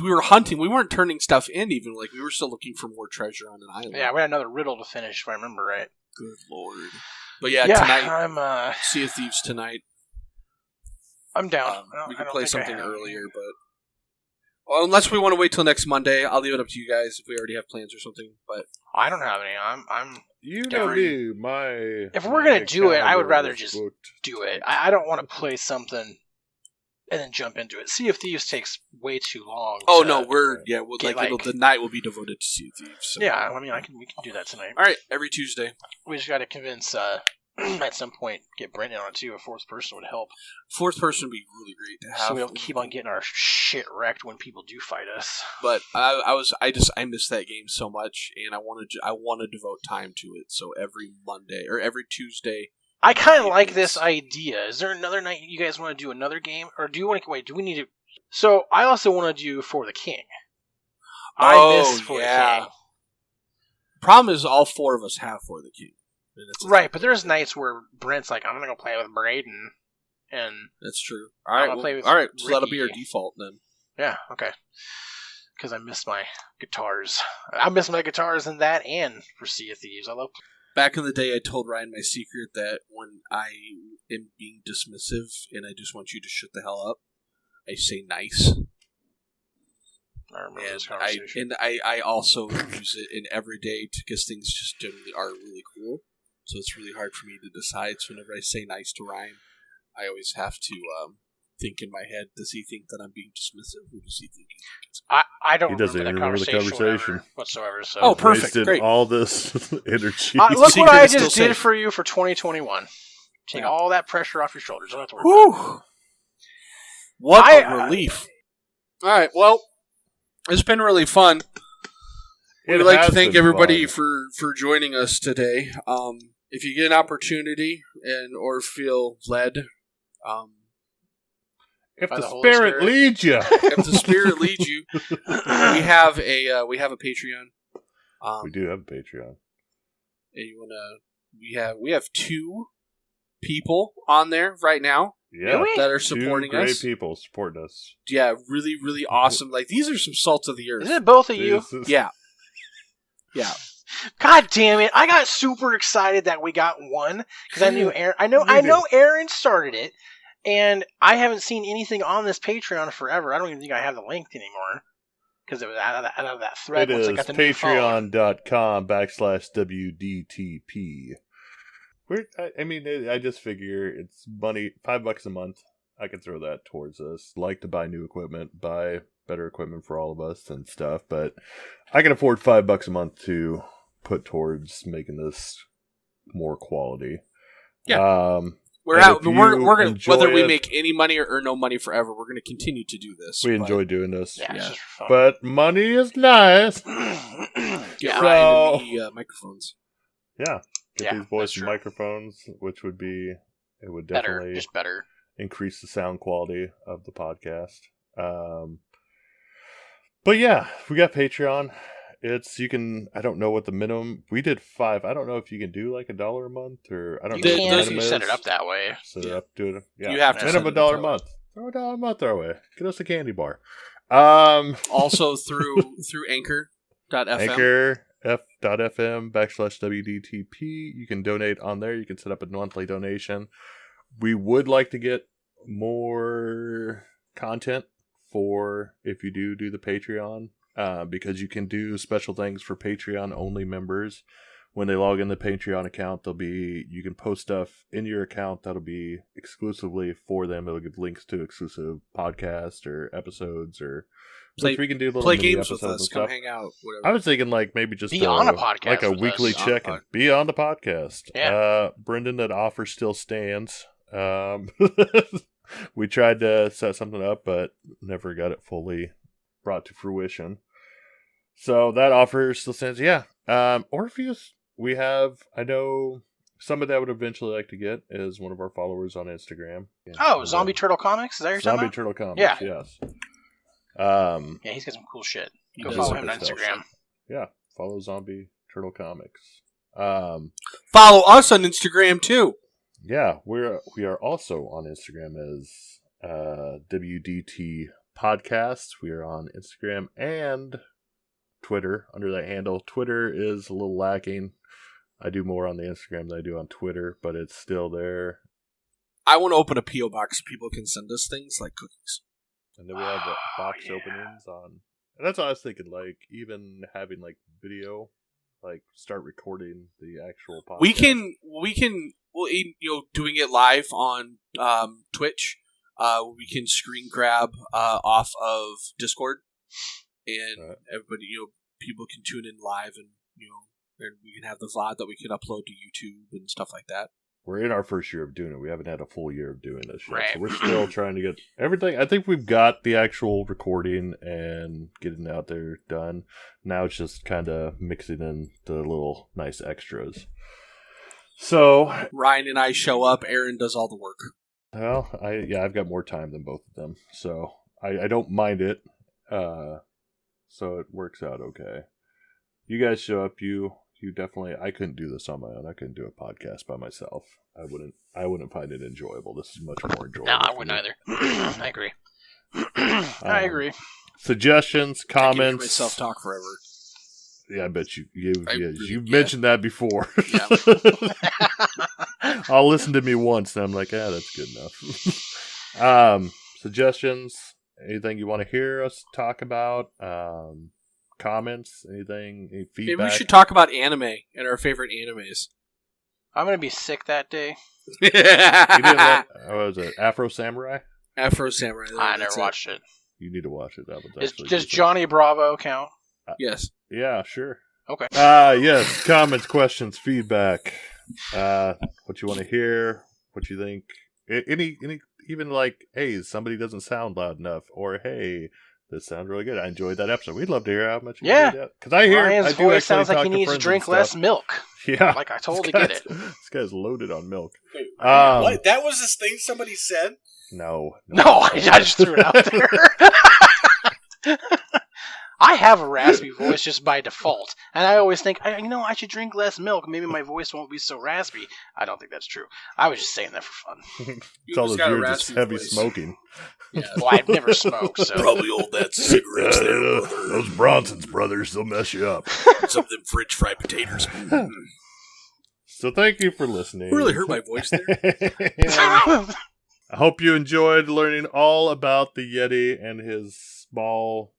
[SPEAKER 4] we were hunting. We weren't turning stuff in even. Like, we were still looking for more treasure on an island.
[SPEAKER 3] Yeah, we had another riddle to finish, if I remember right.
[SPEAKER 4] Good Lord. But tonight, I'm Sea of Thieves tonight.
[SPEAKER 3] I'm down.
[SPEAKER 4] We can play something earlier, but unless we want to wait till next Monday, I'll leave it up to you guys if we already have plans or something. But
[SPEAKER 3] I don't have any. I'm.
[SPEAKER 1] You know me.
[SPEAKER 3] If we're gonna do it, I would rather just do it. I don't want to play something and then jump into it. Sea of Thieves takes way too long.
[SPEAKER 4] Oh no, the night will be devoted to Sea of Thieves. So.
[SPEAKER 3] Yeah, I mean, we can do that tonight.
[SPEAKER 4] All right, every Tuesday.
[SPEAKER 3] We just got to convince. At some point, get Brendan on it too. A 4th person would help.
[SPEAKER 4] 4th person would be really great to have.
[SPEAKER 3] So we don't keep on getting our shit wrecked when people do fight us.
[SPEAKER 4] But I miss that game so much, and I want to devote time to it. So every Monday or every Tuesday.
[SPEAKER 3] I kind of like this idea. Is there another night you guys want to do another game, or do you want to wait? Do we need to? So I also want to do For the King. I miss For the King.
[SPEAKER 4] Problem is, all 4 of us have For the King.
[SPEAKER 3] Right, but there's nights where Brent's like, I'm going to go play with Braden, and
[SPEAKER 4] that's true. All right, so that'll be our default then.
[SPEAKER 3] Yeah, okay. Because I miss my guitars. I miss my guitars in that and for Sea of Thieves. I love.
[SPEAKER 4] Back in the day, I told Ryan my secret that when I am being dismissive and I just want you to shut the hell up, I say nice.
[SPEAKER 3] I remember this conversation.
[SPEAKER 4] I also use it in every day because things just generally are really cool. So it's really hard for me to decide. So whenever I say nice to Ryan, I always have to think in my head, does he think that I'm being dismissive, or does he think
[SPEAKER 3] I don't
[SPEAKER 1] remember
[SPEAKER 3] that conversation whatsoever. So.
[SPEAKER 4] Oh, perfect. Great.
[SPEAKER 1] All this energy.
[SPEAKER 3] Look what I just did for you for 2021. Take all that pressure off your shoulders. Don't have to worry about it.
[SPEAKER 4] What a relief. All right, well, it's been really fun. We'd like to thank everybody for joining us today. If you get an opportunity or feel led,
[SPEAKER 1] if the Spirit leads you,
[SPEAKER 4] we have a Patreon.
[SPEAKER 1] We do have a Patreon.
[SPEAKER 4] And we have 2 people on there right now.
[SPEAKER 1] Yeah,
[SPEAKER 4] that are supporting
[SPEAKER 1] 2
[SPEAKER 4] us.
[SPEAKER 1] Great people supporting us.
[SPEAKER 4] Yeah, really, really awesome. Like, these are some salt of the earth.
[SPEAKER 3] Is it both of you?
[SPEAKER 4] Yeah. Yeah.
[SPEAKER 3] God damn it! I got super excited that we got one because I knew Aaron. I know Aaron started it, and I haven't seen anything on this Patreon forever. I don't even think I have the link anymore because it was out of that thread.
[SPEAKER 1] It is patreon.com/WDTP. I just figure it's money, $5 a month. I can throw that towards us. Like to buy new equipment, buy better equipment for all of us and stuff, but I can afford $5 a month to put towards making this more quality.
[SPEAKER 4] Yeah. We're gonna, whether we make any money or no money forever, we're going to continue to do this.
[SPEAKER 1] We enjoy doing this.
[SPEAKER 3] Yeah. It's just fun.
[SPEAKER 1] But money is nice.
[SPEAKER 4] Get Ryan and me microphones.
[SPEAKER 1] Yeah. Get these boys some microphones, which would definitely
[SPEAKER 3] just better.
[SPEAKER 1] Increase the sound quality of the podcast. But yeah, we got Patreon. I don't know what the minimum, we did 5. I don't know if you can do like $1 a month or I don't know.
[SPEAKER 3] You can if you set it up that way.
[SPEAKER 1] Set it up, do it. Yeah.
[SPEAKER 4] You have to
[SPEAKER 1] minimum $1 a month. Throw $1 a month our way. Get us a candy bar.
[SPEAKER 4] Also through Anchor.fm.
[SPEAKER 1] Anchor.fm/WDTP. You can donate on there. You can set up a monthly donation. We would like to get more content for if you do the Patreon, because you can do special things for Patreon only members. When they log in the Patreon account, you can post stuff in your account that'll be exclusively for them. It'll give links to exclusive podcasts or episodes or we can do little
[SPEAKER 4] play
[SPEAKER 1] mini
[SPEAKER 4] games with
[SPEAKER 1] episodes
[SPEAKER 4] us,
[SPEAKER 1] and
[SPEAKER 4] come
[SPEAKER 1] stuff.
[SPEAKER 4] hang out, whatever.
[SPEAKER 1] I was thinking like maybe just
[SPEAKER 3] be on a podcast,
[SPEAKER 1] like a
[SPEAKER 3] with
[SPEAKER 1] weekly
[SPEAKER 3] us.
[SPEAKER 1] check-in. Be on the podcast.
[SPEAKER 3] Yeah.
[SPEAKER 1] Brendan, that offer still stands. We tried to set something up, but never got it fully brought to fruition. So that offer still stands. Yeah. Orpheus, I know somebody that I would eventually like to get is one of our followers on Instagram. Yeah.
[SPEAKER 3] Oh, Zombie Turtle Comics? Is that your
[SPEAKER 1] Zombie Turtle Comics?
[SPEAKER 3] Yeah.
[SPEAKER 1] Yes.
[SPEAKER 3] Yeah, he's got some cool shit. Go follow him on Instagram.
[SPEAKER 1] Yeah, follow Zombie Turtle Comics.
[SPEAKER 4] Follow us on Instagram too.
[SPEAKER 1] Yeah, we are also on Instagram as WDT Podcast. We are on Instagram and Twitter under that handle. Twitter is a little lacking. I do more on the Instagram than I do on Twitter, but it's still there.
[SPEAKER 4] I want to open a P.O. box so people can send us things like cookies.
[SPEAKER 1] And then we have the box openings on. And that's what I was thinking, like, even having, like, video, like, start recording the actual podcast.
[SPEAKER 4] We can, doing it live on Twitch, we can screen grab off of Discord, and everybody, people can tune in live, and, and we can have the VOD that we can upload to YouTube and stuff like that.
[SPEAKER 1] We're in our first year of doing it. We haven't had a full year of doing this yet.
[SPEAKER 3] Right.
[SPEAKER 1] So we're still trying to get everything. I think we've got the actual recording and getting it out there done. Now it's just kind of mixing in the little nice extras. So
[SPEAKER 4] Ryan and I show up. Aaron does all the work.
[SPEAKER 1] Well, I've got more time than both of them. So I don't mind it. So it works out okay. You guys show up. You definitely. I couldn't do this on my own. I couldn't do a podcast by myself. I wouldn't find it enjoyable. This is much more enjoyable.
[SPEAKER 3] No, I wouldn't either. I agree. I agree.
[SPEAKER 1] Suggestions, comments.
[SPEAKER 4] I can self-talk forever.
[SPEAKER 1] Yeah, I bet you've mentioned that before.
[SPEAKER 4] Yeah.
[SPEAKER 1] I'll listen to me once, and I'm like, that's good enough. Suggestions, anything you want to hear us talk about? Comments, anything, any feedback?
[SPEAKER 4] Maybe we should talk about anime and our favorite animes.
[SPEAKER 3] I'm going to be sick that day.
[SPEAKER 1] You didn't what was it? Afro Samurai?
[SPEAKER 4] Afro Samurai.
[SPEAKER 3] I never watched it.
[SPEAKER 1] You need to watch it. That was
[SPEAKER 3] Does Johnny Bravo count?
[SPEAKER 4] Yes.
[SPEAKER 1] Yeah, sure.
[SPEAKER 3] Okay.
[SPEAKER 1] Yes. Comments, questions, feedback. What you want to hear? What you think? Any even like, hey, somebody doesn't sound loud enough, or hey, this sounds really good. I enjoyed that episode. We'd love to hear how much you enjoyed that. Because I hear
[SPEAKER 3] Ryan's voice sounds like he needs to drink less milk.
[SPEAKER 1] Yeah,
[SPEAKER 3] like I totally get it.
[SPEAKER 1] This guy's loaded on milk.
[SPEAKER 4] Wait, what? That was this thing somebody said?
[SPEAKER 1] No,
[SPEAKER 3] I just threw it out there. I have a raspy voice just by default, and I always think, I should drink less milk. Maybe my voice won't be so raspy. I don't think that's true. I was just saying that for fun.
[SPEAKER 1] It's all those years just heavy smoking.
[SPEAKER 4] Yeah.
[SPEAKER 3] Well, I've never smoked, so
[SPEAKER 4] Probably all that cigarettes there,
[SPEAKER 1] those Bronson's brothers, they'll mess you up.
[SPEAKER 4] Some of them French fried potatoes.
[SPEAKER 1] So thank you for listening.
[SPEAKER 4] Really hurt my voice there.
[SPEAKER 1] I hope you enjoyed learning all about the Yeti and his small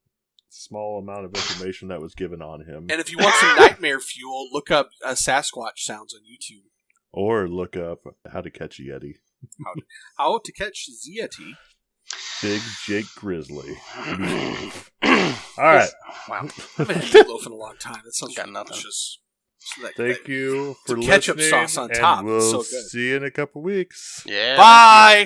[SPEAKER 1] amount of information that was given on him.
[SPEAKER 4] And if you want some nightmare fuel, look up Sasquatch sounds on YouTube.
[SPEAKER 1] Or look up how to catch a Yeti.
[SPEAKER 4] How to catch the Yeti.
[SPEAKER 1] Big Jake Grizzly. All right.
[SPEAKER 3] Wow.
[SPEAKER 4] I haven't had meatloaf in a long time. That sounds
[SPEAKER 3] got nothing.
[SPEAKER 4] delicious.
[SPEAKER 1] Thank you for listening.
[SPEAKER 4] Ketchup sauce on top.
[SPEAKER 1] And we'll
[SPEAKER 4] It's so good.
[SPEAKER 1] see you in a couple weeks.
[SPEAKER 3] Yeah.
[SPEAKER 4] Bye.